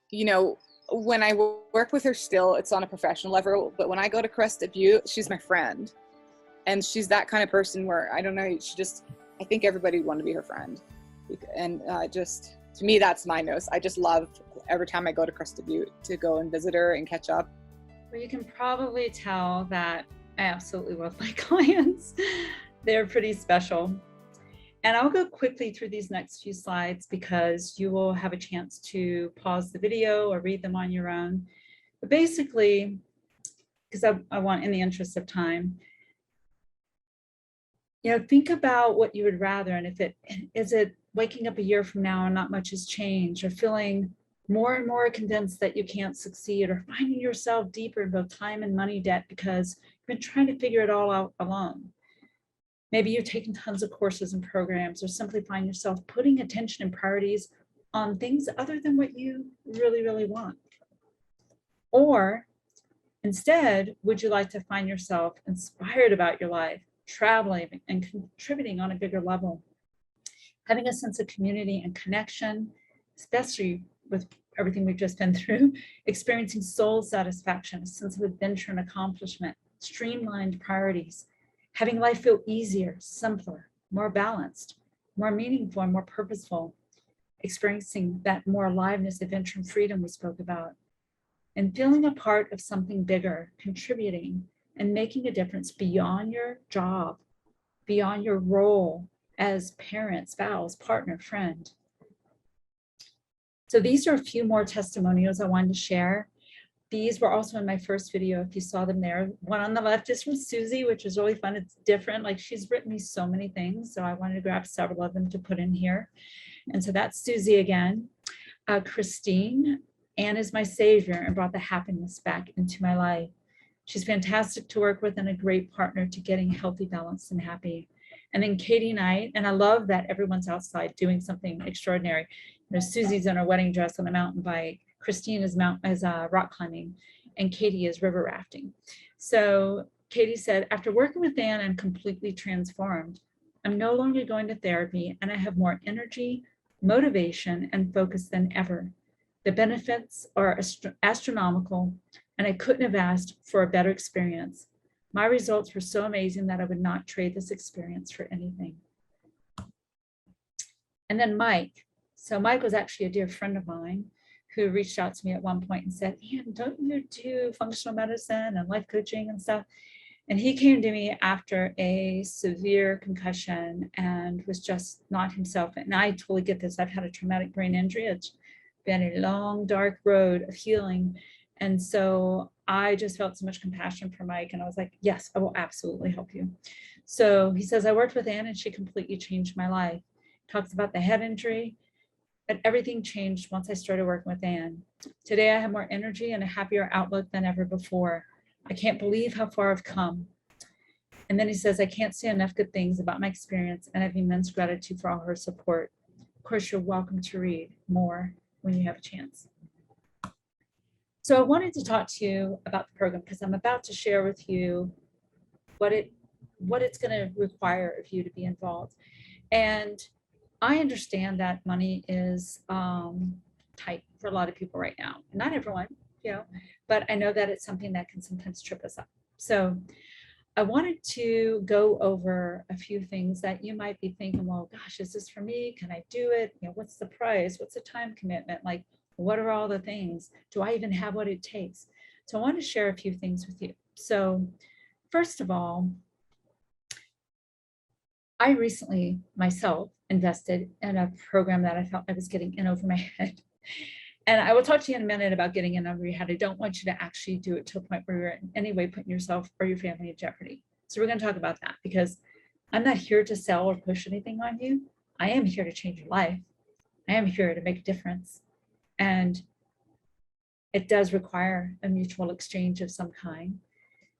you know, when I work with her still, it's on a professional level, but when I go to Crested Butte, she's my friend. And she's that kind of person where, I don't know, I think everybody would want to be her friend. And just, to me, that's my nose. I just love every time I go to Crested Butte to go and visit her and catch up. Well, you can probably tell that I absolutely love my clients. They're pretty special. And I'll go quickly through these next few slides because you will have a chance to pause the video or read them on your own. But basically, because I want, in the interest of time, you know, think about what you would rather. And is it waking up a year from now and not much has changed, or feeling more and more convinced that you can't succeed, or finding yourself deeper in both time and money debt because you've been trying to figure it all out alone. Maybe you've taken tons of courses and programs, or simply find yourself putting attention and priorities on things other than what you really, really want. Or instead, would you like to find yourself inspired about your life, traveling and contributing on a bigger level, having a sense of community and connection, especially with everything we've just been through, experiencing soul satisfaction, a sense of adventure and accomplishment, streamlined priorities, having life feel easier, simpler, more balanced, more meaningful, and more purposeful, experiencing that more aliveness, adventure, and freedom we spoke about, and feeling a part of something bigger, contributing and making a difference beyond your job, beyond your role as parent, spouse, partner, friend. So these are a few more testimonials I wanted to share. These were also in my first video, if you saw them there. One on the left is from Susie, which is really fun. It's different. Like, she's written me so many things, so I wanted to grab several of them to put in here. And so that's Susie again. Christine, Anne is my savior and brought the happiness back into my life. She's fantastic to work with and a great partner to getting healthy, balanced, and happy. And then Katie Knight, and I love that everyone's outside doing something extraordinary. You know, Susie's in her wedding dress on a mountain bike. Christine is rock climbing, and Katie is river rafting. So Katie said, after working with Anne, I'm completely transformed. I'm no longer going to therapy, and I have more energy, motivation, and focus than ever. The benefits are astronomical, and I couldn't have asked for a better experience. My results were so amazing that I would not trade this experience for anything. And then Mike. So Mike was actually a dear friend of mine who reached out to me at one point and said, Anne, don't you do functional medicine and life coaching and stuff? And he came to me after a severe concussion and was just not himself. And I totally get this. I've had a traumatic brain injury. It's been a long, dark road of healing. And so I just felt so much compassion for Mike. And I was like, yes, I will absolutely help you. So he says, I worked with Anne and she completely changed my life. Talks about the head injury, but everything changed once I started working with Anne. Today, I have more energy and a happier outlook than ever before. I can't believe how far I've come. And then he says, I can't say enough good things about my experience and I have immense gratitude for all her support. Of course, you're welcome to read more when you have a chance. So I wanted to talk to you about the program because I'm about to share with you what it's going to require of you to be involved. And I understand that money is tight for a lot of people right now. Not everyone, you know, but I know that it's something that can sometimes trip us up. So I wanted to go over a few things that you might be thinking, well, gosh, is this for me? Can I do it? You know, what's the price? What's the time commitment? Like, what are all the things? Do I even have what it takes? So I want to share a few things with you. So first of all, I recently myself invested in a program that I felt I was getting in over my head. And I will talk to you in a minute about getting in over your head. I don't want you to actually do it to a point where you're in any way putting yourself or your family in jeopardy. So we're going to talk about that, because I'm not here to sell or push anything on you. I am here to change your life. I am here to make a difference. And it does require a mutual exchange of some kind.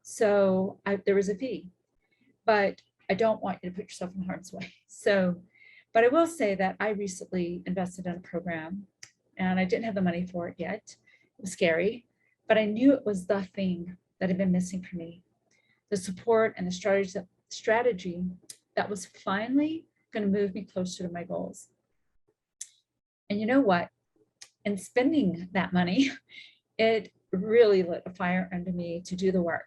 So there is a fee, but I don't want you to put yourself in harm's way. So, but I will say that I recently invested in a program and I didn't have the money for it yet. It was scary, but I knew it was the thing that had been missing for me. The support and the strategy that was finally going to move me closer to my goals. And you know what? In spending that money, it really lit a fire under me to do the work,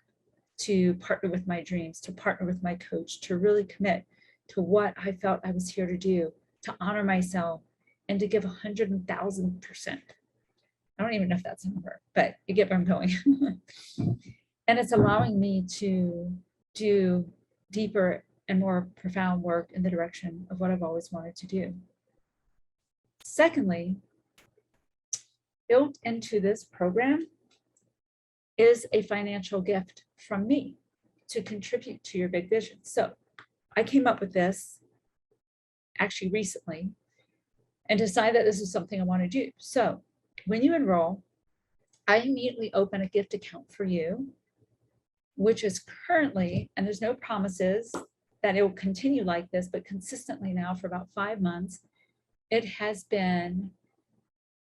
to partner with my dreams, to partner with my coach, to really commit to what I felt I was here to do, to honor myself, and to give 100,000%. I don't even know if that's a number, but you get where I'm going. And it's allowing me to do deeper and more profound work in the direction of what I've always wanted to do. Secondly, built into this program is a financial gift from me to contribute to your big vision. So I came up with this actually recently and decided that this is something I want to do. So when you enroll, I immediately open a gift account for you, which is currently, and there's no promises that it will continue like this, but consistently now for about 5 months, it has been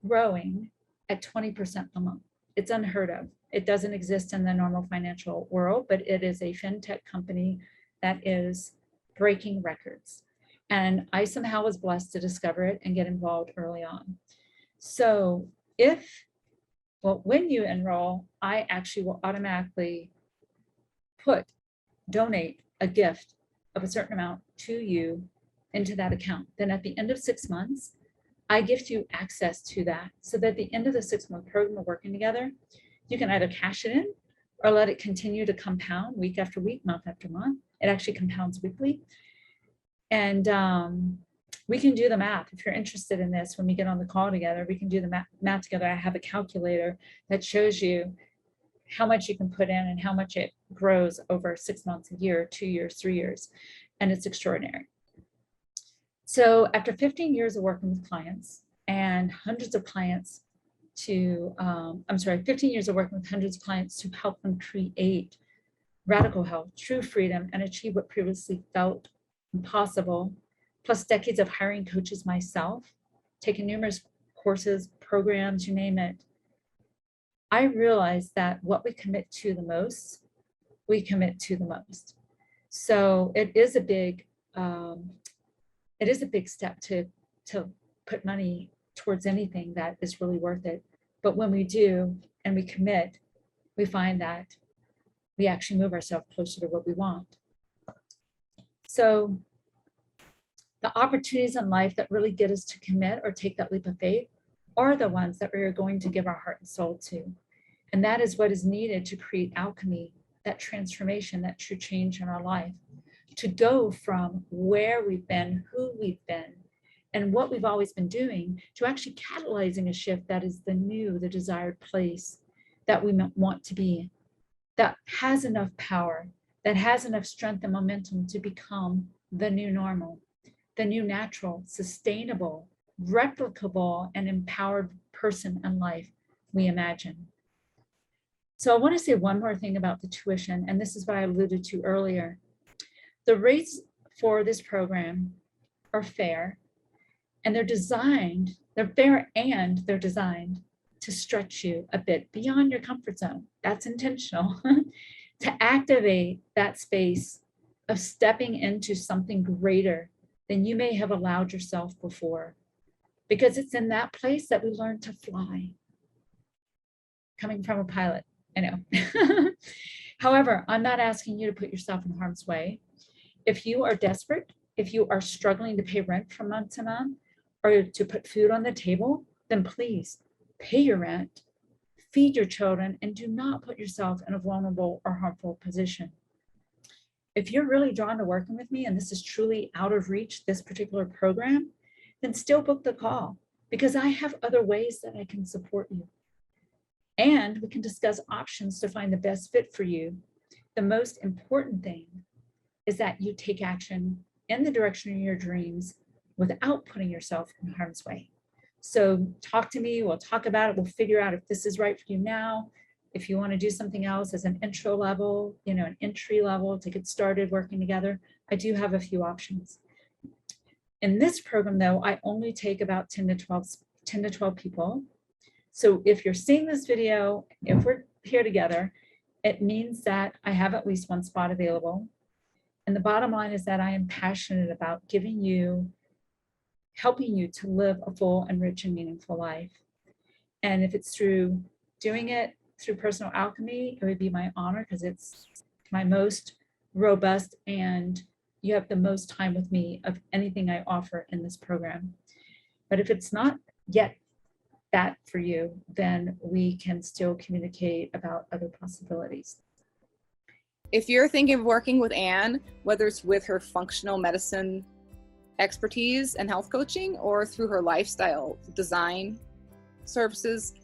growing at 20% a month. It's unheard of. It doesn't exist in the normal financial world, but it is a fintech company that is breaking records. And I somehow was blessed to discover it and get involved early on. So when you enroll, I actually will automatically donate a gift of a certain amount to you into that account. Then at the end of 6 months, I gift you access to that, so that at the end of the 6-month program of working together, you can either cash it in or let it continue to compound week after week, month after month. It actually compounds weekly. And we can do the math. If you're interested in this, when we get on the call together, we can do the math together. I have a calculator that shows you how much you can put in and how much it grows over 6 months, a year, 2 years, 3 years. And it's extraordinary. So after 15 years of working with clients and hundreds of clients 15 years of working with hundreds of clients to help them create radical health, true freedom, and achieve what previously felt impossible, plus decades of hiring coaches myself, taking numerous courses, programs, you name it, I realized that what we commit to the most, we commit to the most. So it is a big step to put money towards anything that is really worth it. But when we do and we commit, we find that we actually move ourselves closer to what we want. So the opportunities in life that really get us to commit or take that leap of faith are the ones that we are going to give our heart and soul to. And that is what is needed to create alchemy, that transformation, that true change in our life, to go from where we've been, who we've been, and what we've always been doing, to actually catalyzing a shift that is the new, the desired place that we want to be, that has enough power, that has enough strength and momentum to become the new normal, the new natural, sustainable, replicable, and empowered person and life we imagine. So I want to say one more thing about the tuition, and this is what I alluded to earlier. The rates for this program are fair, and they're fair and they're designed to stretch you a bit beyond your comfort zone. That's intentional. To activate that space of stepping into something greater than you may have allowed yourself before. Because it's in that place that we learn to fly. Coming from a pilot, I know. However, I'm not asking you to put yourself in harm's way. If you are desperate, if you are struggling to pay rent from month to month, or to put food on the table, then please pay your rent, feed your children, and do not put yourself in a vulnerable or harmful position. If you're really drawn to working with me and this is truly out of reach, this particular program, then still book the call, because I have other ways that I can support you. And we can discuss options to find the best fit for you. The most important thing is that you take action in the direction of your dreams without putting yourself in harm's way. So talk to me, we'll talk about it, we'll figure out if this is right for you now. If you want to do something else as an intro level, an entry level to get started working together, I do have a few options. In this program though, I only take about 10 to 12 people. So if you're seeing this video, if we're here together, it means that I have at least one spot available. And the bottom line is that I am passionate about helping you to live a full and rich and meaningful life. And if it's through doing it through personal alchemy, it would be my honor, because it's my most robust and you have the most time with me of anything I offer in this program. But if it's not yet that for you, then we can still communicate about other possibilities. If you're thinking of working with Anne, whether it's with her functional medicine expertise and health coaching or through her lifestyle design services,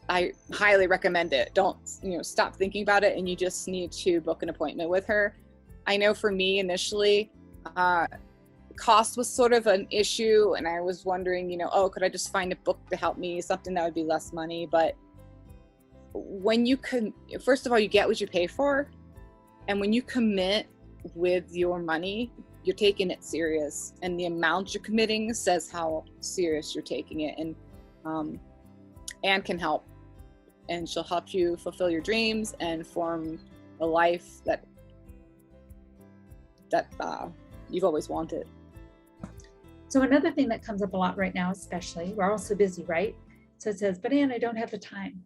I highly recommend it. Don't stop thinking about it, and you just need to book an appointment with her. I know for me initially, cost was sort of an issue, and I was wondering, could I just find a book to help me, something that would be less money? But when you can, first of all, you get what you pay for, and when you commit with your money, you're taking it serious, and the amount you're committing says how serious you're taking it. And Anne can help, and she'll help you fulfill your dreams and form a life that you've always wanted. So another thing that comes up a lot right now, especially, we're all so busy, right? So it says, but Anne, I don't have the time.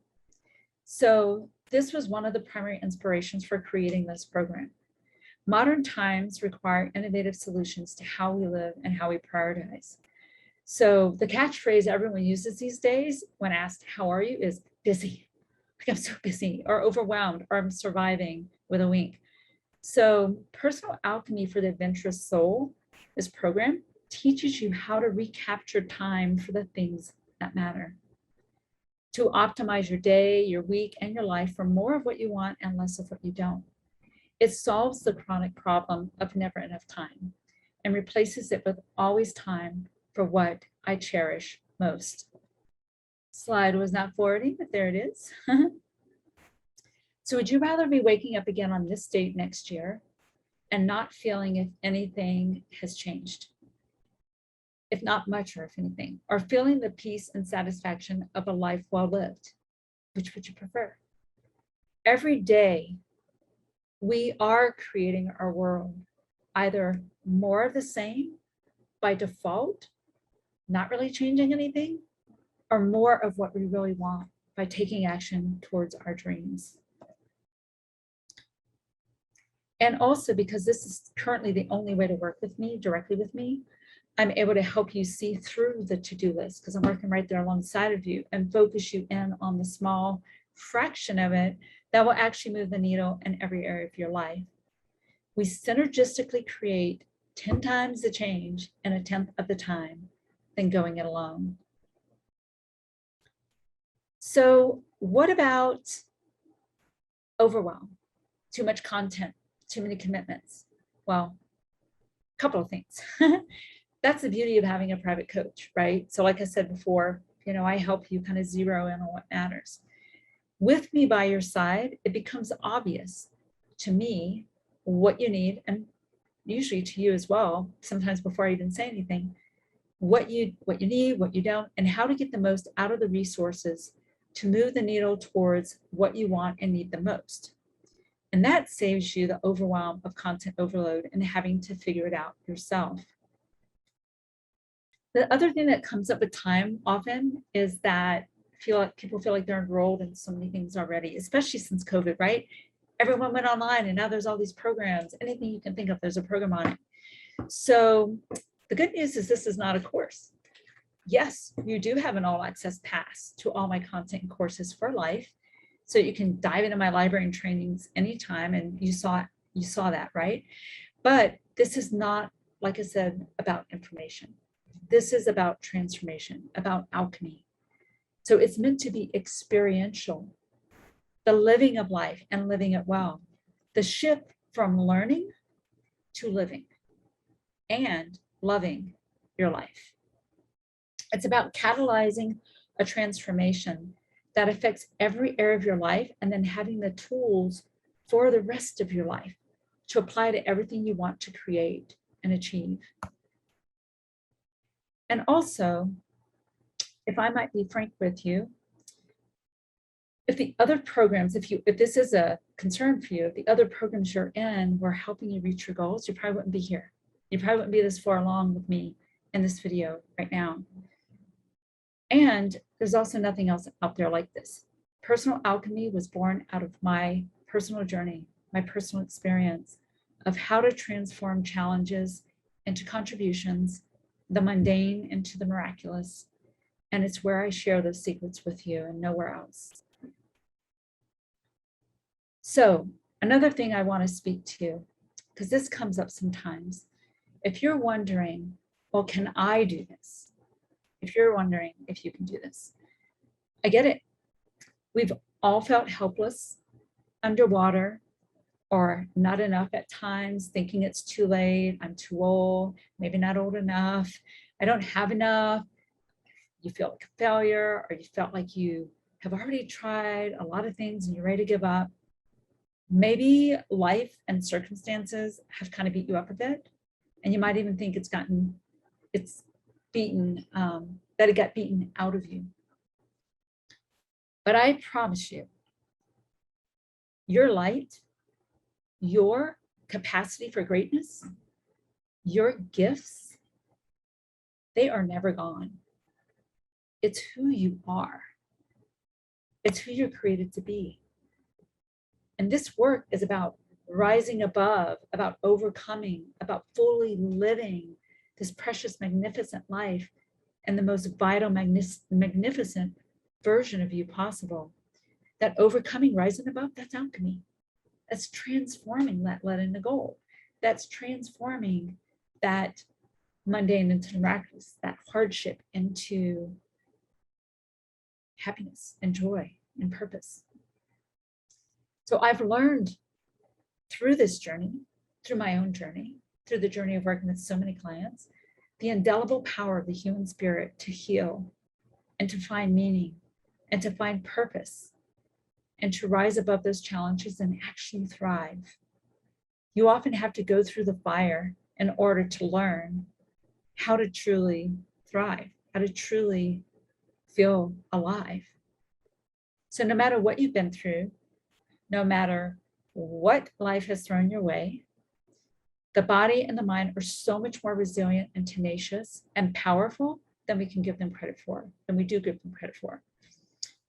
So this was one of the primary inspirations for creating this program. Modern times require innovative solutions to how we live and how we prioritize. So the catchphrase everyone uses these days when asked, how are you, is busy. Like, I'm so busy, or overwhelmed, or I'm surviving, with a wink. So Personal Alchemy for the Adventurous Soul, this program, teaches you how to recapture time for the things that matter, to optimize your day, your week, and your life for more of what you want and less of what you don't. It solves the chronic problem of never enough time and replaces it with always time for what I cherish most. Slide was not forwarding, but there it is. So would you rather be waking up again on this date next year and not feeling if anything has changed? If not much, or if anything, or feeling the peace and satisfaction of a life well lived? Which would you prefer? Every day, we are creating our world, either more of the same by default, not really changing anything, or more of what we really want by taking action towards our dreams. And also, because this is currently the only way to work with me, directly with me, I'm able to help you see through the to-do list, because I'm working right there alongside of you, and focus you in on the small fraction of it that will actually move the needle in every area of your life. We synergistically create 10 times the change in a 10th of the time than going it alone. So what about overwhelm? Too much content, too many commitments? Well, a couple of things. That's the beauty of having a private coach, right? So like I said before, I help you kind of zero in on what matters. With me by your side, it becomes obvious to me what you need, and usually to you as well, sometimes before I even say anything, what you need, what you don't, and how to get the most out of the resources to move the needle towards what you want and need the most. And that saves you the overwhelm of content overload and having to figure it out yourself. The other thing that comes up with time often is that people feel like they're enrolled in so many things already, especially since COVID, right? Everyone went online and now there's all these programs. Anything you can think of, there's a program on it. So the good news is this is not a course. yes, you do have an all access pass to all my content and courses for life. So you can dive into my library and trainings anytime. And you saw that, right? But this is not, like I said, about information. This is about transformation, about alchemy. So it's meant to be experiential, the living of life and living it well, the shift from learning to living and loving your life. It's about catalyzing a transformation that affects every area of your life and then having the tools for the rest of your life to apply to everything you want to create and achieve. And also, if I might be frank with you, if the other programs, if this is a concern for you, if the other programs you're in were helping you reach your goals, you probably wouldn't be here. You probably wouldn't be this far along with me in this video right now. And there's also nothing else out there like this. Personal alchemy was born out of my personal journey, my personal experience of how to transform challenges into contributions, the mundane into the miraculous. And it's where I share those secrets with you and nowhere else. So another thing I want to speak to, because this comes up sometimes, if you're wondering, well, can I do this? If you're wondering if you can do this, I get it. We've all felt helpless, underwater, or not enough at times, thinking it's too late, I'm too old, maybe not old enough, I don't have enough. You feel like a failure, or you felt like you have already tried a lot of things and you're ready to give up. Maybe life and circumstances have kind of beat you up a bit, and you might even think it got beaten out of you. But I promise you, your light, your capacity for greatness, your gifts, they are never gone. It's who you are. It's who you're created to be. And this work is about rising above, about overcoming, about fully living this precious, magnificent life and the most vital, magnificent version of you possible. That overcoming, rising above, that's alchemy. That's transforming that lead into gold. That's transforming that mundane into the miraculous, that hardship into happiness and joy and purpose. So I've learned through this journey, through my own journey, through the journey of working with so many clients, the indelible power of the human spirit to heal and to find meaning and to find purpose and to rise above those challenges and actually thrive. You often have to go through the fire in order to learn how to truly thrive, how to truly feel alive. So no matter what you've been through, no matter what life has thrown your way, the body and the mind are so much more resilient and tenacious and powerful than we can give them credit for, than we do give them credit for.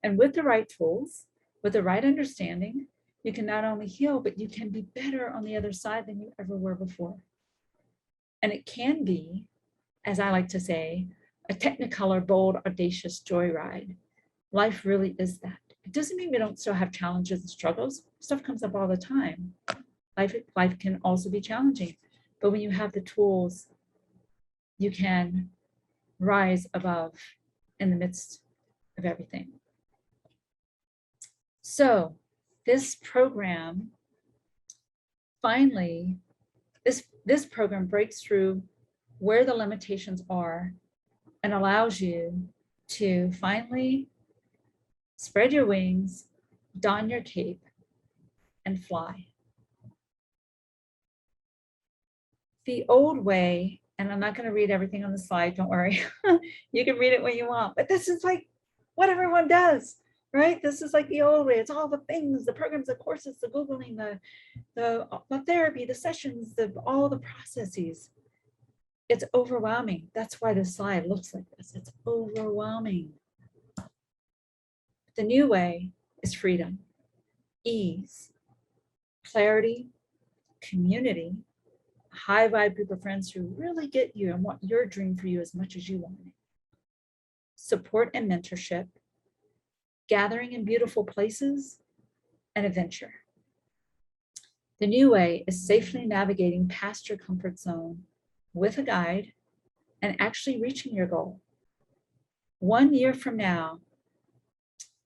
And with the right tools, with the right understanding, you can not only heal, but you can be better on the other side than you ever were before. And it can be, as I like to say, a technicolor, bold, audacious joyride. Life really is that. It doesn't mean we don't still have challenges and struggles. Stuff comes up all the time. Life can also be challenging. But when you have the tools, you can rise above in the midst of everything. So this program, finally, this program breaks through where the limitations are and allows you to finally spread your wings, don your cape, and fly. The old way, and I'm not going to read everything on the slide, don't worry. You can read it when you want, but this is like what everyone does, right? This is like the old way. It's all the things, the programs, the courses, the Googling, the therapy, the sessions, all the processes. It's overwhelming. That's why this slide looks like this. It's overwhelming. The new way is freedom, ease, clarity, community, a high vibe group of friends who really get you and want your dream for you as much as you want it. support and mentorship, gathering in beautiful places, and adventure. The new way is safely navigating past your comfort zone with a guide and actually reaching your goal. 1 year from now,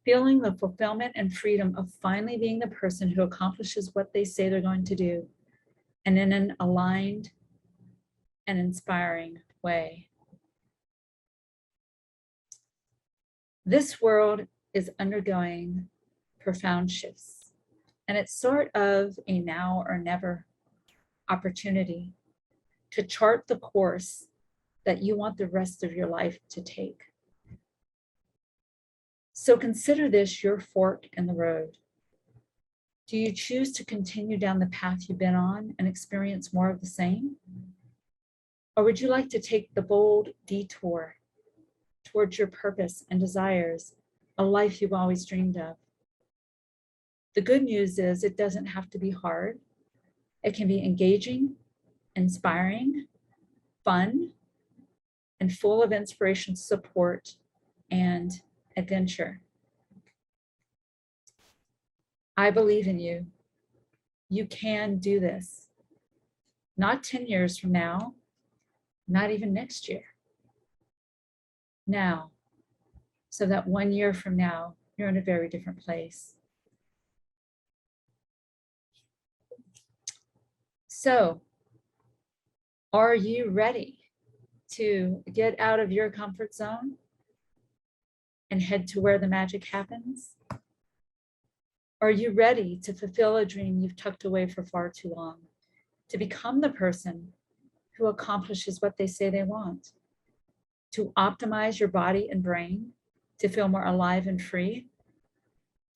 feeling the fulfillment and freedom of finally being the person who accomplishes what they say they're going to do, and in an aligned and inspiring way. This world is undergoing profound shifts, and it's sort of a now or never opportunity to chart the course that you want the rest of your life to take. So consider this your fork in the road. Do you choose to continue down the path you've been on and experience more of the same? Or would you like to take the bold detour towards your purpose and desires, a life you've always dreamed of? The good news is it doesn't have to be hard. It can be engaging, inspiring, fun, and full of inspiration, support, and adventure. I believe in you. You can do this. Not 10 years from now, not even next year. Now, so that 1 year from now, you're in a very different place. So, are you ready to get out of your comfort zone and head to where the magic happens? Are you ready to fulfill a dream you've tucked away for far too long? To become the person who accomplishes what they say they want? To optimize your body and brain to feel more alive and free?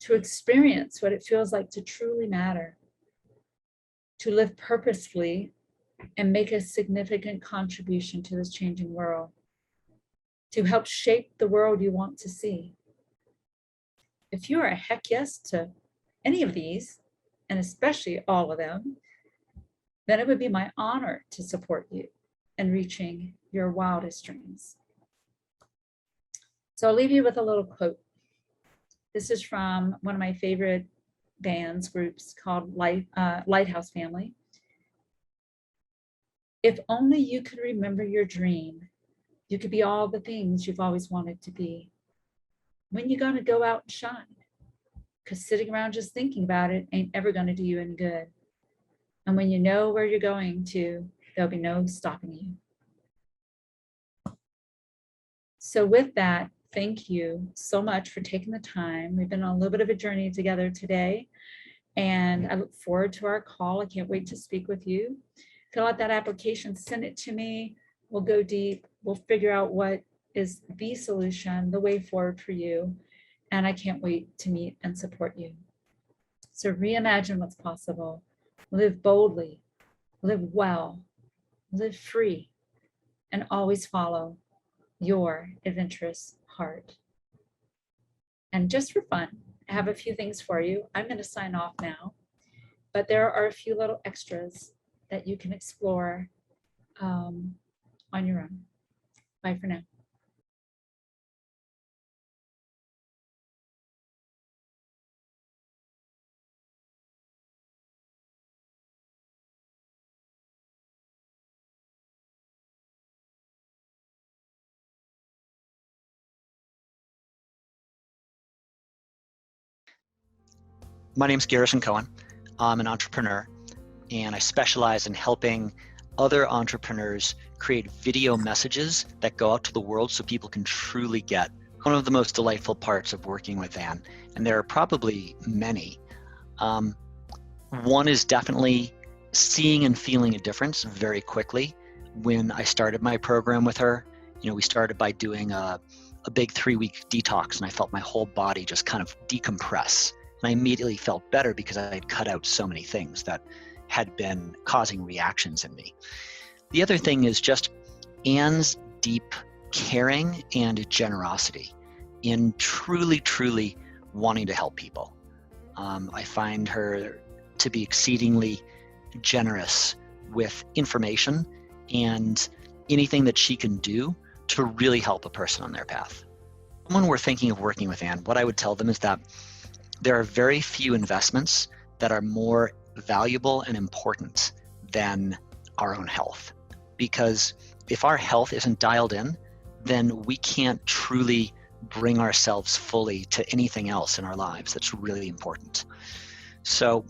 To experience what it feels like to truly matter? To live purposefully and make a significant contribution to this changing world? To help shape the world you want to see? If you are a heck yes to any of these, and especially all of them, then it would be my honor to support you in reaching your wildest dreams. So I'll leave you with a little quote. This is from one of my favorite bands groups called Lighthouse Family. If only you could remember your dream, you could be all the things you've always wanted to be. When you gonna go out and shine? Because sitting around just thinking about it ain't ever gonna do you any good. And when you know where you're going to, there'll be no stopping you. So with that, thank you so much for taking the time. We've been on a little bit of a journey together today, and I look forward to our call. I can't wait to speak with you. Fill out that application, send it to me. We'll go deep. We'll figure out what is the solution, the way forward for you. And I can't wait to meet and support you. So reimagine what's possible. Live boldly, live well, live free, and always follow your adventurous heart. And just for fun, I have a few things for you. I'm going to sign off now, but there are a few little extras that you can explore on your own. Bye for now. My name is Garrison Cohen. I'm an entrepreneur, and I specialize in helping other entrepreneurs create video messages that go out to the world so people can truly get. One of the most delightful parts of working with Anne, and there are probably many. One is definitely seeing and feeling a difference very quickly. When I started my program with her, we started by doing a big 3-week detox, and I felt my whole body just kind of decompress. And I immediately felt better because I had cut out so many things that had been causing reactions in me. The other thing is just Anne's deep caring and generosity in truly, truly wanting to help people. I find her to be exceedingly generous with information and anything that she can do to really help a person on their path. someone were thinking of working with Anne, what I would tell them is that there are very few investments that are more valuable and important than our own health. Because if our health isn't dialed in, then we can't truly bring ourselves fully to anything else in our lives that's really important. So,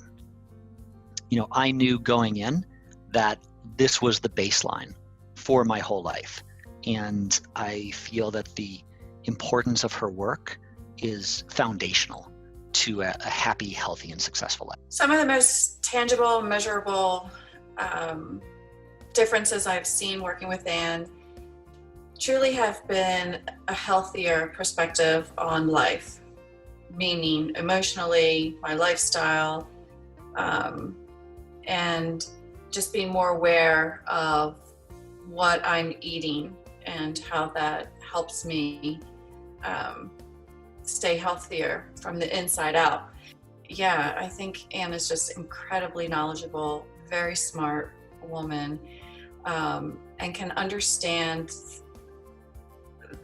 I knew going in that this was the baseline for my whole life. And I feel that the importance of her work is foundational to a happy, healthy, and successful life. Some of the most tangible, measurable differences I've seen working with Anne truly have been a healthier perspective on life, meaning emotionally, my lifestyle, and just being more aware of what I'm eating and how that helps me stay healthier from the inside out. Yeah, I think Anne is just incredibly knowledgeable, very smart woman, and can understand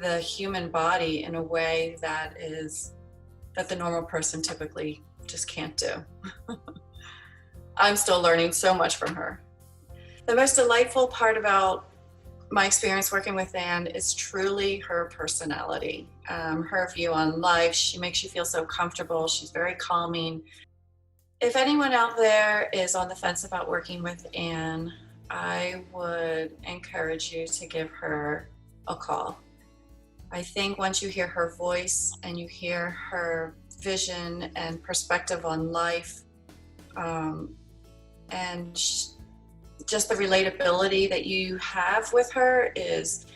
the human body in a way that the normal person typically just can't do. I'm still learning so much from her. The most delightful part about my experience working with Anne is truly her personality, her view on life. She makes you feel so comfortable. She's very calming. If anyone out there is on the fence about working with Anne, I would encourage you to give her a call. I think once you hear her voice and you hear her vision and perspective on life, and just the relatability that you have with her is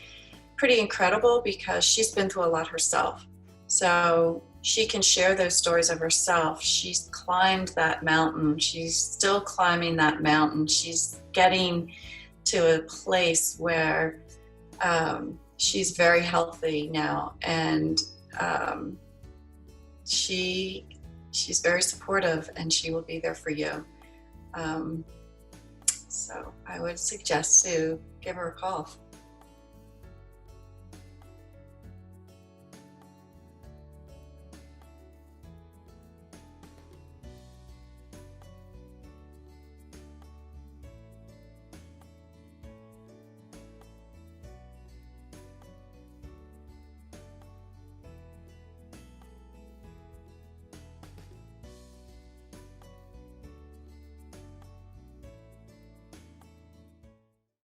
pretty incredible, because she's been through a lot herself. So she can share those stories of herself. She's climbed that mountain. She's still climbing that mountain. She's getting to a place where she's very healthy now, and she's very supportive, and she will be there for you. So I would suggest to give her a call.